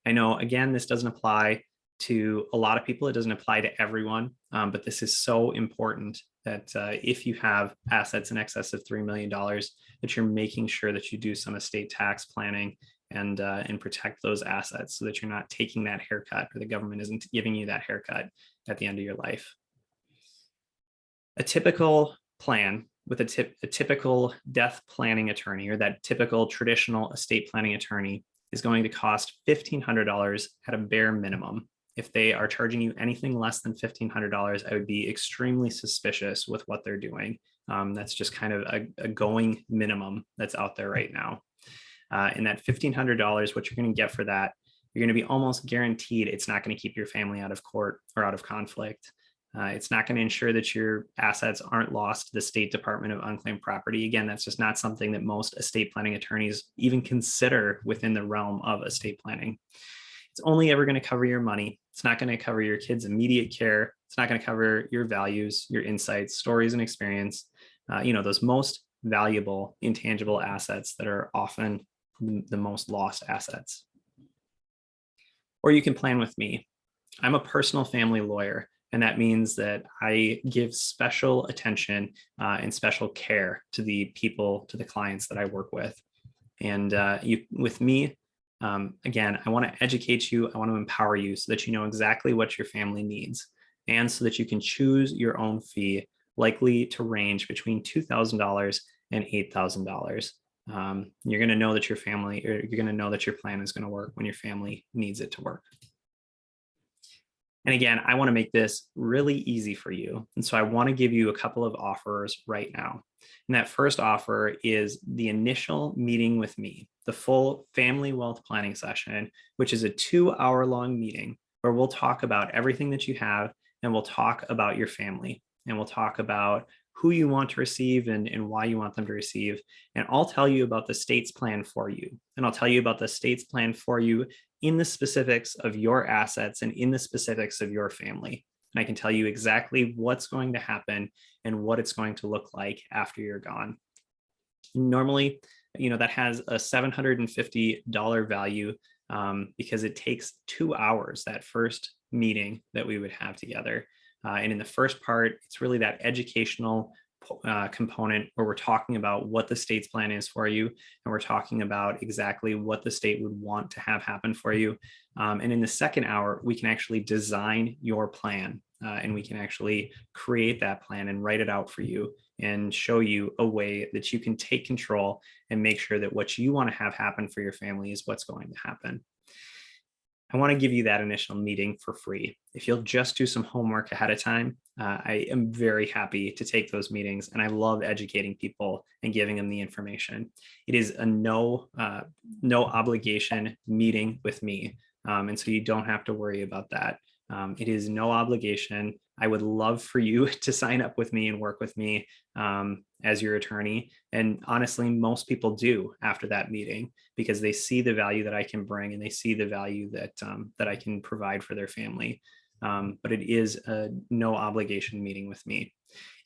I know, again, this doesn't apply to a lot of people. It doesn't apply to everyone, but this is so important that if you have assets in excess of $3 million, that you're making sure that you do some estate tax planning and protect those assets so that you're not taking that haircut, or the government isn't giving you that haircut at the end of your life. A typical plan with a typical death planning attorney, or that typical traditional estate planning attorney, is going to cost $1,500 at a bare minimum. If they are charging you anything less than $1,500, I would be extremely suspicious with what they're doing. That's just kind of a going minimum that's out there right now. And that $1,500, what you're going to get for that, you're going to be almost guaranteed it's not going to keep your family out of court or out of conflict. It's not going to ensure that your assets aren't lost to the State Department of Unclaimed Property. Again, that's just not something that most estate planning attorneys even consider within the realm of estate planning. It's only ever going to cover your money. It's not going to cover your kids' immediate care. It's not going to cover your values, your insights, stories, and experience. Those most valuable intangible assets that are often the most lost assets. Or you can plan with me. I'm a personal family lawyer, and that means that I give special attention and special care to the people, to the clients that I work with. And with me, again, I want to educate you. I want to empower you so that you know exactly what your family needs, and so that you can choose your own fee, likely to range between $2,000 and $8,000. You're going to know that your family, or you're going to know that your plan is going to work when your family needs it to work. And again, I want to make this really easy for you. And so I want to give you a couple of offers right now. And that first offer is the initial meeting with me, the full family wealth planning session, which is a 2-hour-long meeting where we'll talk about everything that you have, and we'll talk about your family, and we'll talk about who you want to receive and why you want them to receive. And I'll tell you about the state's plan for you. And I'll tell you about the state's plan for you in the specifics of your assets and in the specifics of your family. And I can tell you exactly what's going to happen and what it's going to look like after you're gone. Normally, that has a $750 value because it takes 2 hours, that first meeting that we would have together. And in the first part, it's really that educational component where we're talking about what the state's plan is for you, and we're talking about exactly what the state would want to have happen for you. And in the second hour, we can actually design your plan, and we can actually create that plan and write it out for you and show you a way that you can take control and make sure that what you want to have happen for your family is what's going to happen. I want to give you that initial meeting for free. If you'll just do some homework ahead of time, I am very happy to take those meetings, and I love educating people and giving them the information. It is a no obligation meeting with me, and so you don't have to worry about that. It is no obligation. I would love for you to sign up with me and work with me as your attorney. And honestly, most people do after that meeting, because they see the value that I can bring, and they see the value that I can provide for their family. But it is a no obligation meeting with me.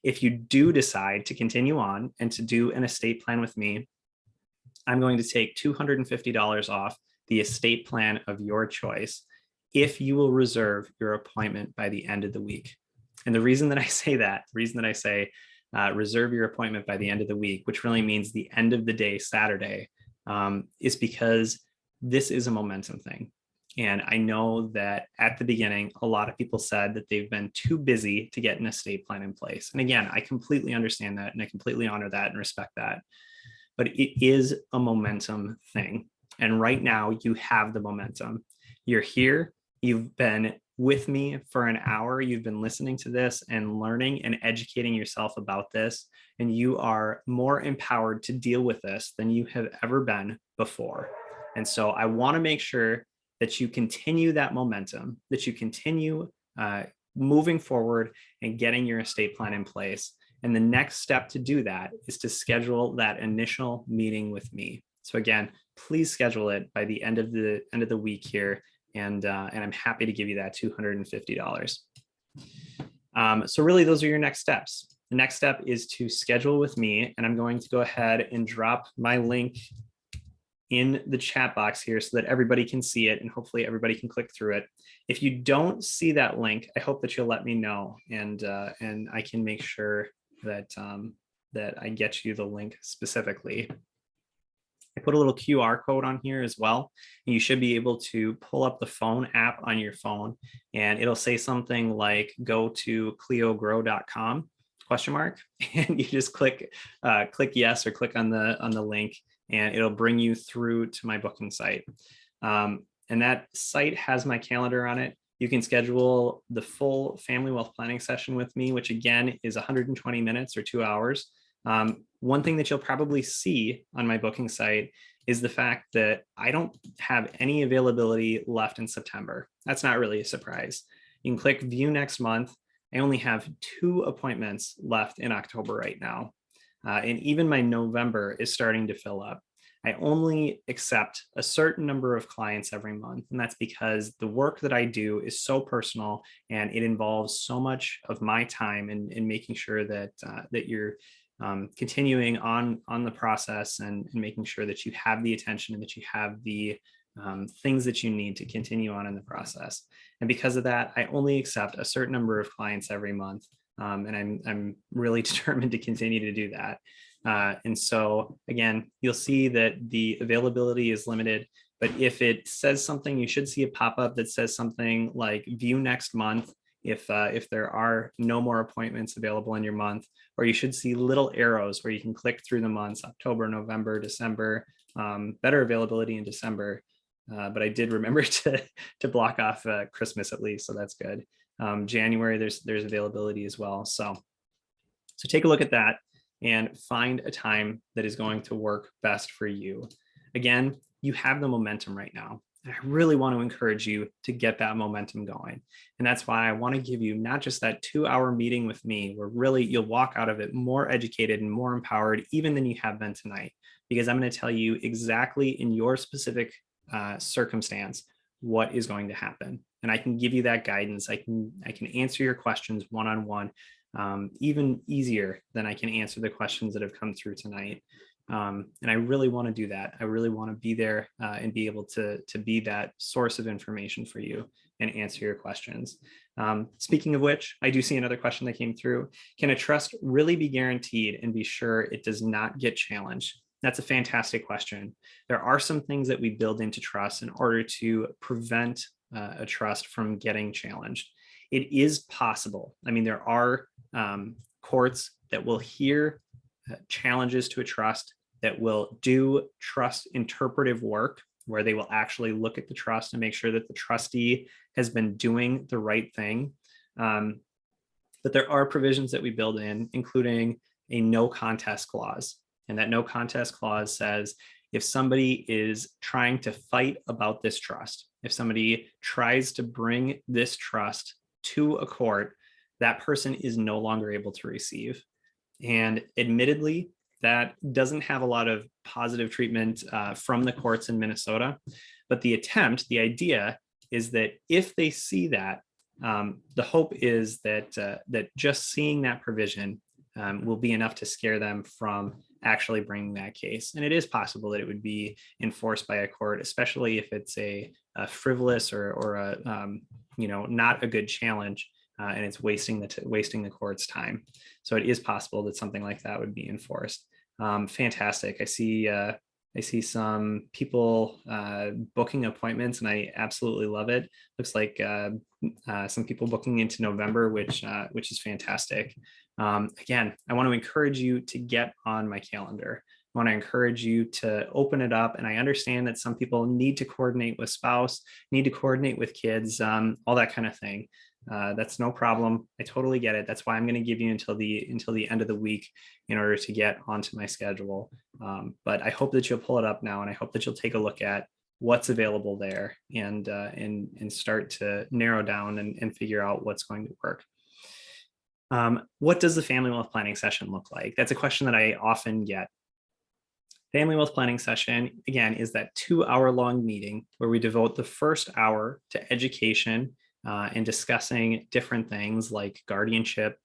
If you do decide to continue on and to do an estate plan with me, I'm going to take $250 off the estate plan of your choice if you will reserve your appointment by the end of the week. And the reason that I say that, the reason that I say reserve your appointment by the end of the week, which really means the end of the day, Saturday, is because this is a momentum thing. And I know that at the beginning, a lot of people said that they've been too busy to get an estate plan in place. And again, I completely understand that, and I completely honor that and respect that. But it is a momentum thing. And right now, you have the momentum. You're here. You've been with me for an hour. You've been listening to this and learning and educating yourself about this. And you are more empowered to deal with this than you have ever been before. And so I want to make sure that you continue that momentum, that you continue moving forward and getting your estate plan in place. And the next step to do that is to schedule that initial meeting with me. So again, please schedule it by the end of the week here. And I'm happy to give you that $250. So really, those are your next steps. The next step is to schedule with me, and I'm going to go ahead and drop my link in the chat box here so that everybody can see it, and hopefully everybody can click through it. If you don't see that link, I hope that you'll let me know, and I can make sure that that I get you the link specifically. I put a little QR code on here as well. And you should be able to pull up the phone app on your phone, and it'll say something like go to cleogrow.com ? And you just click yes, or click on the link, and it'll bring you through to my booking site. And that site has my calendar on it. You can schedule the full family wealth planning session with me, which again is 120 minutes or 2 hours. One thing that you'll probably see on my booking site is the fact that I don't have any availability left in September. That's not really a surprise. You can click view next month, I only have 2 appointments left in October right now. And even my November is starting to fill up. I only accept a certain number of clients every month. And that's because the work that I do is so personal and it involves so much of my time in making sure that, that you're continuing on the process and making sure that you have the attention and that you have the things that you need to continue on in the process. And because of that, I only accept a certain number of clients every month. And I'm really determined to continue to do that. And so again, you'll see that the availability is limited, but if it says something, you should see a pop-up that says something like view next month if there are no more appointments available in your month, or you should see little arrows where you can click through the months, October, November, December, better availability in December. But I did remember to block off Christmas at least, so that's good. January, there's availability as well. So take a look at that and find a time that is going to work best for you. Again, you have the momentum right now. And I really want to encourage you to get that momentum going. And that's why I want to give you not just that 2-hour meeting with me, where really you'll walk out of it more educated and more empowered, even than you have been tonight, because I'm going to tell you exactly in your specific circumstance what is going to happen. And I can give you that guidance. I can answer your questions one-on-one, even easier than I can answer the questions that have come through tonight. And I really want to do that. I really want to be there and be able to be that source of information for you and answer your questions. Speaking of which, I do see another question that came through. Can a trust really be guaranteed and be sure it does not get challenged? That's a fantastic question. There are some things that we build into trust in order to prevent a trust from getting challenged. It is possible. I mean, there are courts that will hear challenges to a trust, that will do trust interpretive work, where they will actually look at the trust and make sure that the trustee has been doing the right thing. But there are provisions that we build in, including a no contest clause. And that no contest clause says, if somebody is trying to fight about this trust, if somebody tries to bring this trust to a court, that person is no longer able to receive. And admittedly, that doesn't have a lot of positive treatment from the courts in Minnesota. But the idea is that if they see that, the hope is that just seeing that provision will be enough to scare them from actually bringing that case. And it is possible that it would be enforced by a court, especially if it's a frivolous or a not a good challenge, and it's wasting the court's time. So it is possible that something like that would be enforced. Fantastic. I see some people booking appointments, and I absolutely love it. Looks like some people booking into November, which is fantastic. Again, I want to encourage you to get on my calendar. I want to encourage you to open it up. And I understand that some people need to coordinate with spouse, need to coordinate with kids, all that kind of thing. That's no problem. I totally get it. That's why I'm going to give you until the end of the week in order to get onto my schedule. But I hope that you'll pull it up now, and I hope that you'll take a look at what's available there and start to narrow down and figure out what's going to work. What does the family wealth planning session look like? That's a question that I often get. Family wealth planning session, again, is that 2-hour-long meeting where we devote the first hour to education and discussing different things like guardianship.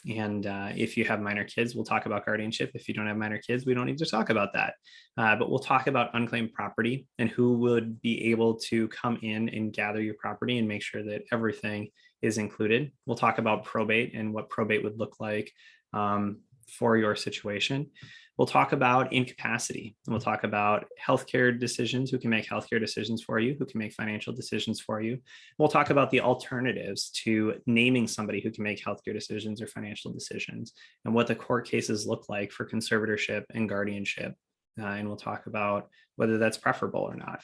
And if you have minor kids, we'll talk about guardianship. If you don't have minor kids, we don't need to talk about that. But we'll talk about unclaimed property and who would be able to come in and gather your property and make sure that everything is included. We'll talk about probate and what probate would look like for your situation. We'll talk about incapacity, and we'll talk about healthcare decisions, who can make healthcare decisions for you, who can make financial decisions for you. We'll talk about the alternatives to naming somebody who can make healthcare decisions or financial decisions, and what the court cases look like for conservatorship and guardianship. And we'll talk about whether that's preferable or not.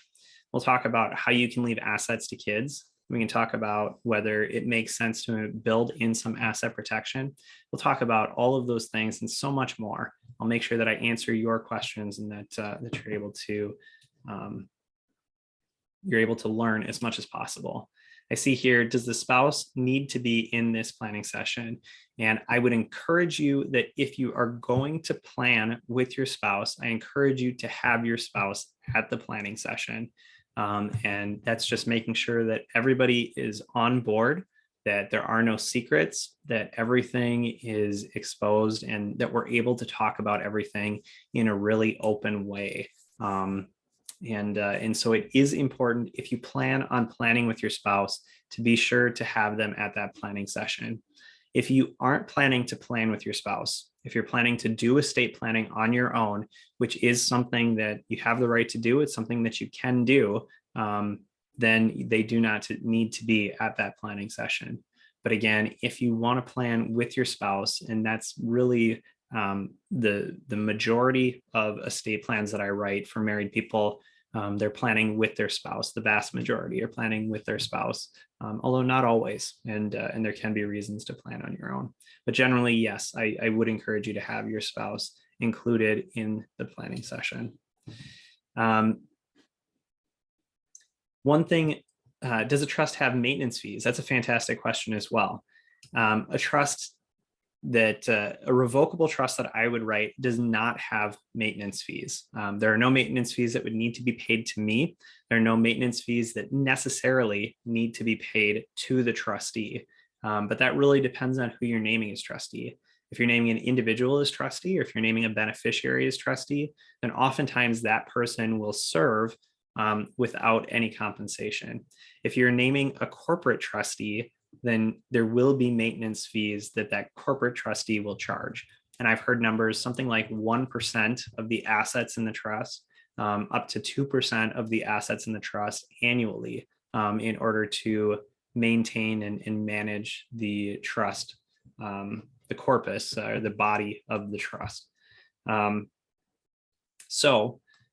We'll talk about how you can leave assets to kids. We can talk about whether it makes sense to build in some asset protection. We'll talk about all of those things and so much more. I'll make sure that I answer your questions and that you're able to learn as much as possible. I see here, does the spouse need to be in this planning session? And I would encourage you that if you are going to plan with your spouse, I encourage you to have your spouse at the planning session. And that's just making sure that everybody is on board, that there are no secrets, that everything is exposed, and that we're able to talk about everything in a really open way. And so it is important, if you plan on planning with your spouse, to be sure to have them at that planning session. If you aren't planning to plan with your spouse, if you're planning to do estate planning on your own, which is something that you have the right to do, it's something that you can do, then they do not need to be at that planning session. But again, if you want to plan with your spouse, and that's really the majority of estate plans that I write for married people, they're planning with their spouse. The vast majority are planning with their spouse, although not always. And there can be reasons to plan on your own. But generally, yes, I would encourage you to have your spouse included in the planning session. One thing, does a trust have maintenance fees? That's a fantastic question as well. A trust that a revocable trust that I would write does not have maintenance fees. There are no maintenance fees that would need to be paid to me. There are no maintenance fees that necessarily need to be paid to the trustee. But that really depends on who you're naming as trustee. If you're naming an individual as trustee, or if you're naming a beneficiary as trustee, then oftentimes that person will serve without any compensation. If you're naming a corporate trustee, then there will be maintenance fees that corporate trustee will charge. And I've heard numbers, something like 1% of the assets in the trust, up to 2% of the assets in the trust annually, in order to maintain and manage the trust, the corpus, or the body of the trust.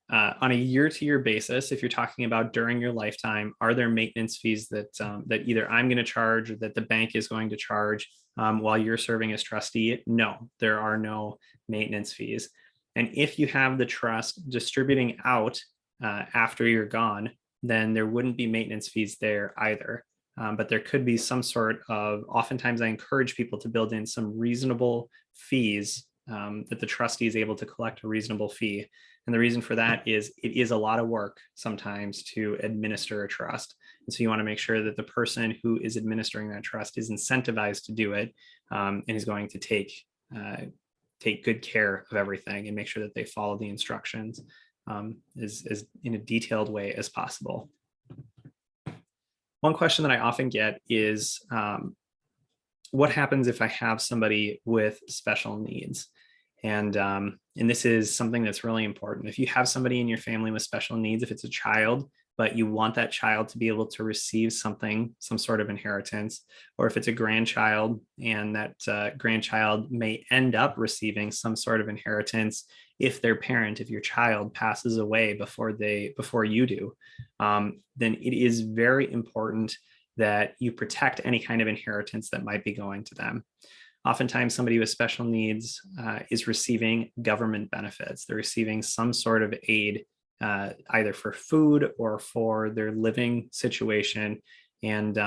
On a year-to-year basis, if you're talking about during your lifetime, are there maintenance fees that either I'm going to charge or that the bank is going to charge while you're serving as trustee? No, there are no maintenance fees. And if you have the trust distributing out after you're gone, then there wouldn't be maintenance fees there either. But there could be some sort of, oftentimes I encourage people to build in some reasonable fees, that the trustee is able to collect a reasonable fee. And the reason for that is it is a lot of work sometimes to administer a trust. And so you want to make sure that the person who is administering that trust is incentivized to do it, and is going to take good care of everything and make sure that they follow the instructions as in a detailed way as possible. One question that I often get is, what happens if I have somebody with special needs? And this is something that's really important. If you have somebody in your family with special needs, if it's a child, but you want that child to be able to receive something, some sort of inheritance, or if it's a grandchild and that grandchild may end up receiving some sort of inheritance if their parent, if your child passes away before you do, then it is very important that you protect any kind of inheritance that might be going to them. Oftentimes somebody with special needs is receiving government benefits. They're receiving some sort of aid, either for food or for their living situation. And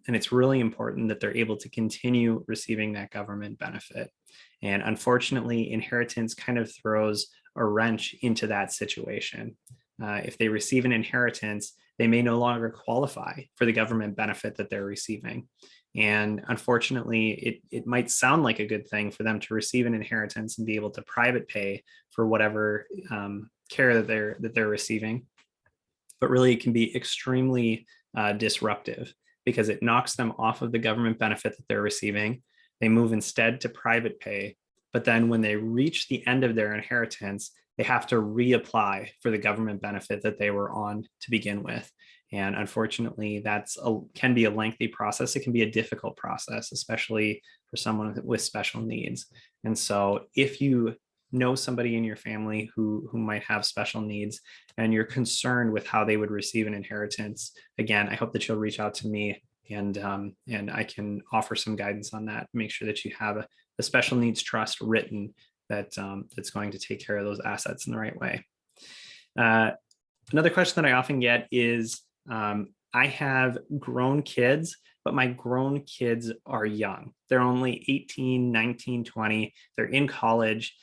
it's really important that they're able to continue receiving that government benefit. And unfortunately, inheritance kind of throws a wrench into that situation. If they receive an inheritance, they may no longer qualify for the government benefit that they're receiving. And unfortunately, it might sound like a good thing for them to receive an inheritance and be able to private pay for whatever care that they're receiving. But really, it can be extremely disruptive because it knocks them off of the government benefit that they're receiving. They move instead to private pay. But then when they reach the end of their inheritance, they have to reapply for the government benefit that they were on to begin with. And unfortunately, can be a lengthy process. It can be a difficult process, especially for someone with special needs. And so if you know somebody in your family who might have special needs and you're concerned with how they would receive an inheritance, again, I hope that you'll reach out to me and I can offer some guidance on that. Make sure that you have a special needs trust written that's going to take care of those assets in the right way. Another question that I often get is, I have grown kids, but my grown kids are young. They're only 18, 19, 20. They're in college.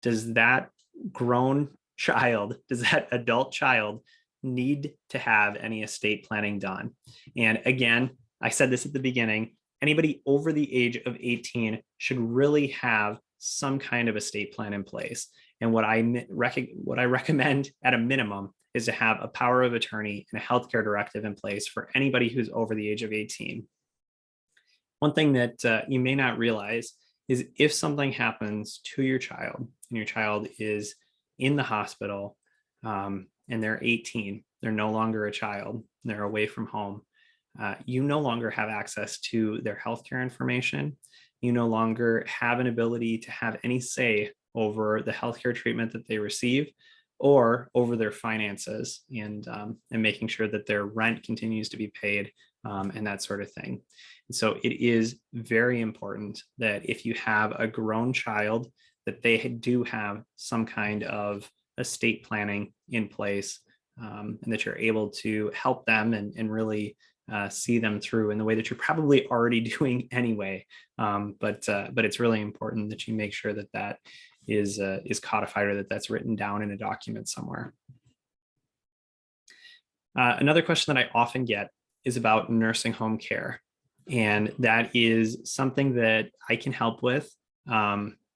Does that grown child, does that adult child need to have any estate planning done? And again, I said this at the beginning, anybody over the age of 18 should really have some kind of estate plan in place. And what I recommend at a minimum is to have a power of attorney and a healthcare directive in place for anybody who's over the age of 18. One thing that you may not realize is if something happens to your child and your child is in the hospital and they're 18, they're no longer a child, they're away from home, you no longer have access to their healthcare information. You no longer have an ability to have any say over the healthcare treatment that they receive or over their finances and making sure that their rent continues to be paid and that sort of thing. And so it is very important that if you have a grown child, that they do have some kind of estate planning in place and that you're able to help them and really see them through in the way that you're probably already doing anyway. But it's really important that you make sure that that is codified or that that's written down in a document somewhere. Another question that I often get is about nursing home care. And that is something that I can help with.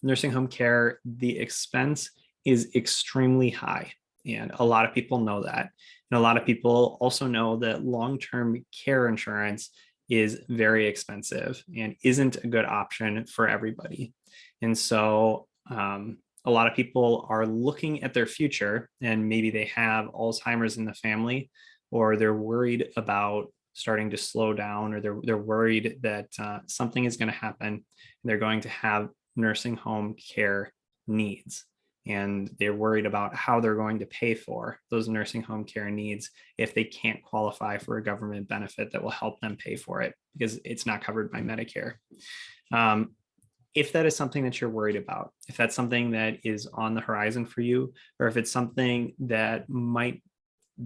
Nursing home care, the expense is extremely high. And a lot of people know that. And a lot of people also know that long-term care insurance is very expensive and isn't a good option for everybody. And so a lot of people are looking at their future and maybe they have Alzheimer's in the family, or they're worried about starting to slow down, or they're worried that something is going to happen and they're going to have nursing home care needs. And they're worried about how they're going to pay for those nursing home care needs if they can't qualify for a government benefit that will help them pay for it because it's not covered by Medicare. If that is something that you're worried about, if that's something that is on the horizon for you, or if it's something that might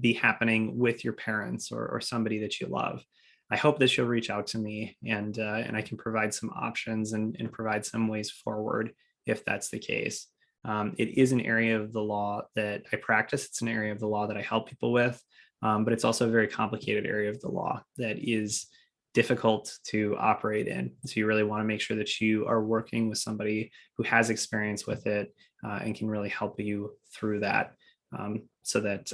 be happening with your parents or somebody that you love, I hope that you'll reach out to me and I can provide some options and provide some ways forward if that's the case. It is an area of the law that I practice. It's an area of the law that I help people with, but it's also a very complicated area of the law that is difficult to operate in. So you really want to make sure that you are working with somebody who has experience with it and can really help you through that so that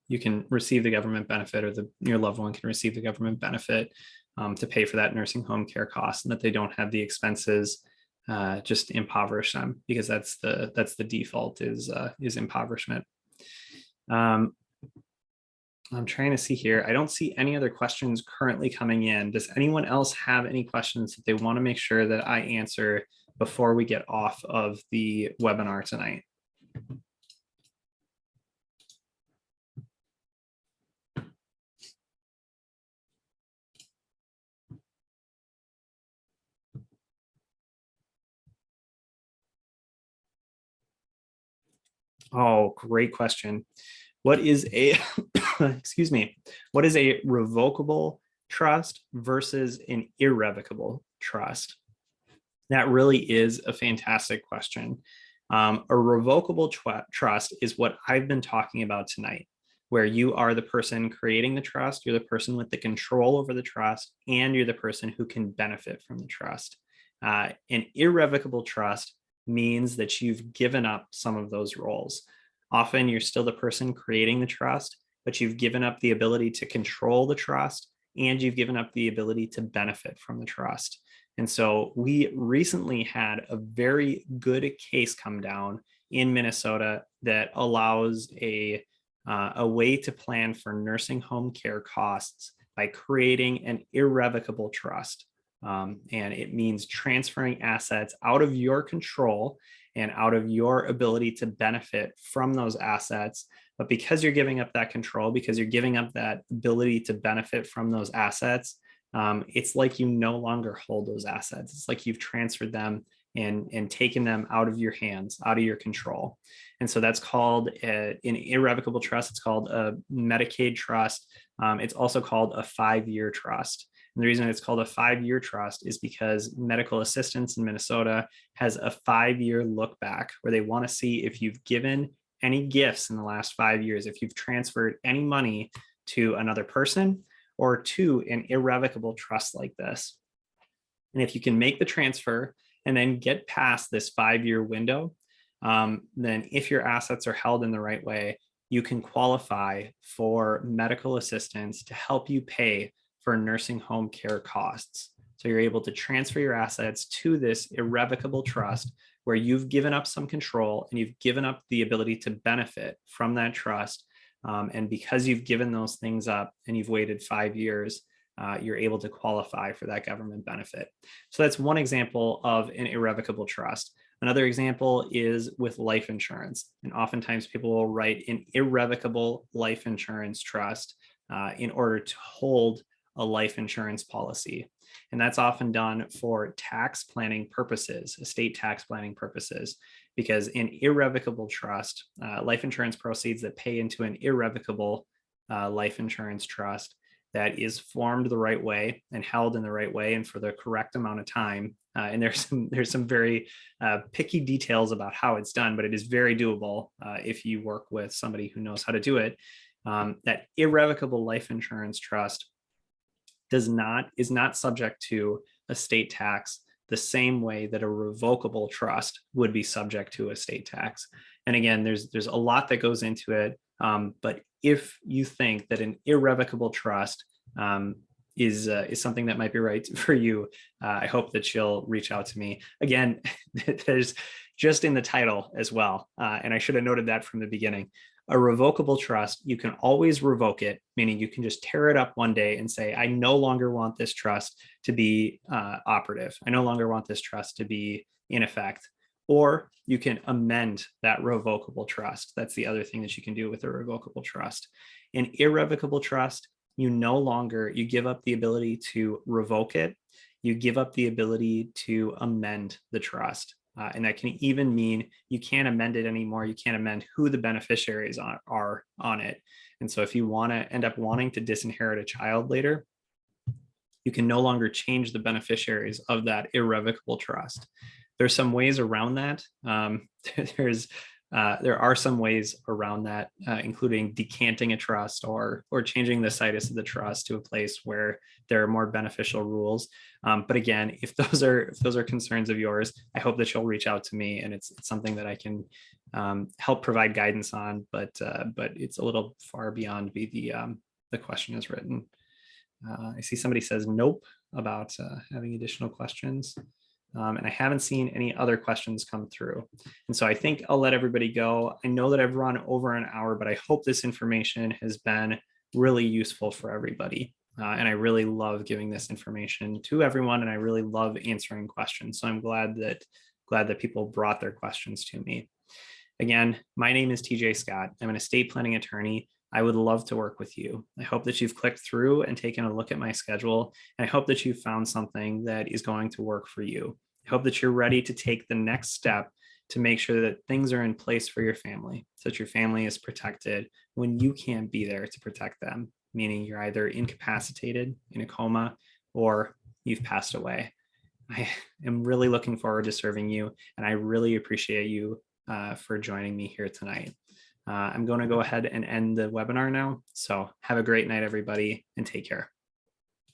you can receive the government benefit, or your loved one can receive the government benefit to pay for that nursing home care cost, and that they don't have the expenses just impoverish them, because that's the default is impoverishment. I'm trying to see here. I don't see any other questions currently coming in. Does anyone else have any questions that they want to make sure that I answer before we get off of the webinar tonight? Oh, great question. What is a, excuse me, what is a revocable trust versus an irrevocable trust? That really is a fantastic question. A revocable trust is what I've been talking about tonight, where you are the person creating the trust, you're the person with the control over the trust, and you're the person who can benefit from the trust. An irrevocable trust means that you've given up some of those roles. Often you're still the person creating the trust, but you've given up the ability to control the trust, and you've given up the ability to benefit from the trust. And so we recently had a very good case come down in Minnesota that allows a way to plan for nursing home care costs by creating an irrevocable trust. And it means transferring assets out of your control and out of your ability to benefit from those assets. But because you're giving up that control, because you're giving up that ability to benefit from those assets, it's like you no longer hold those assets. It's like you've transferred them and taken them out of your hands, out of your control. And so that's called an irrevocable trust. It's called a Medicaid trust. It's also called a 5-year trust. And the reason it's called a 5-year trust is because medical assistance in Minnesota has a 5-year look back where they want to see if you've given any gifts in the last 5 years, if you've transferred any money to another person or to an irrevocable trust like this. And if you can make the transfer and then get past this 5-year window, then if your assets are held in the right way, you can qualify for medical assistance to help you pay for nursing home care costs. So you're able to transfer your assets to this irrevocable trust where you've given up some control and you've given up the ability to benefit from that trust. And because you've given those things up and you've waited 5 years, you're able to qualify for that government benefit. So that's one example of an irrevocable trust. Another example is with life insurance. And oftentimes people will write an irrevocable life insurance trust in order to hold a life insurance policy. And that's often done for tax planning purposes, estate tax planning purposes, because in irrevocable trust, life insurance proceeds that pay into an irrevocable life insurance trust that is formed the right way and held in the right way and for the correct amount of time. And there's some very picky details about how it's done, but it is very doable if you work with somebody who knows how to do it. That irrevocable life insurance trust is not subject to estate tax the same way that a revocable trust would be subject to estate tax. And again, there's a lot that goes into it. But if you think that an irrevocable trust is something that might be right for you, I hope that you'll reach out to me. Again, there's just in the title as well, and I should have noted that from the beginning. A revocable trust, you can always revoke it, meaning you can just tear it up one day and say, I no longer want this trust to be operative. I no longer want this trust to be in effect. Or you can amend that revocable trust. That's the other thing that you can do with a revocable trust. An irrevocable trust, you give up the ability to revoke it. You give up the ability to amend the trust. And that can even mean you can't amend it anymore. You can't amend who the beneficiaries are on it. And so if you want to end up wanting to disinherit a child later, you can no longer change the beneficiaries of that irrevocable trust. There's some ways around that. There are some ways around that, including decanting a trust or changing the situs of the trust to a place where there are more beneficial rules. But again, if those are concerns of yours, I hope that you'll reach out to me, and it's something that I can help provide guidance on. But it's a little far beyond the question is written. I see somebody says nope about having additional questions. And I haven't seen any other questions come through. And so I think I'll let everybody go. I know that I've run over an hour, but I hope this information has been really useful for everybody. And I really love giving this information to everyone, and I really love answering questions. So I'm glad that people brought their questions to me. Again, my name is TJ Scott. I'm an estate planning attorney. I would love to work with you. I hope that you've clicked through and taken a look at my schedule. And I hope that you've found something that is going to work for you. I hope that you're ready to take the next step to make sure that things are in place for your family, so that your family is protected when you can't be there to protect them, meaning you're either incapacitated, in a coma, or you've passed away. I am really looking forward to serving you, and I really appreciate you for joining me here tonight. I'm going to go ahead and end the webinar now. So have a great night, everybody, and take care.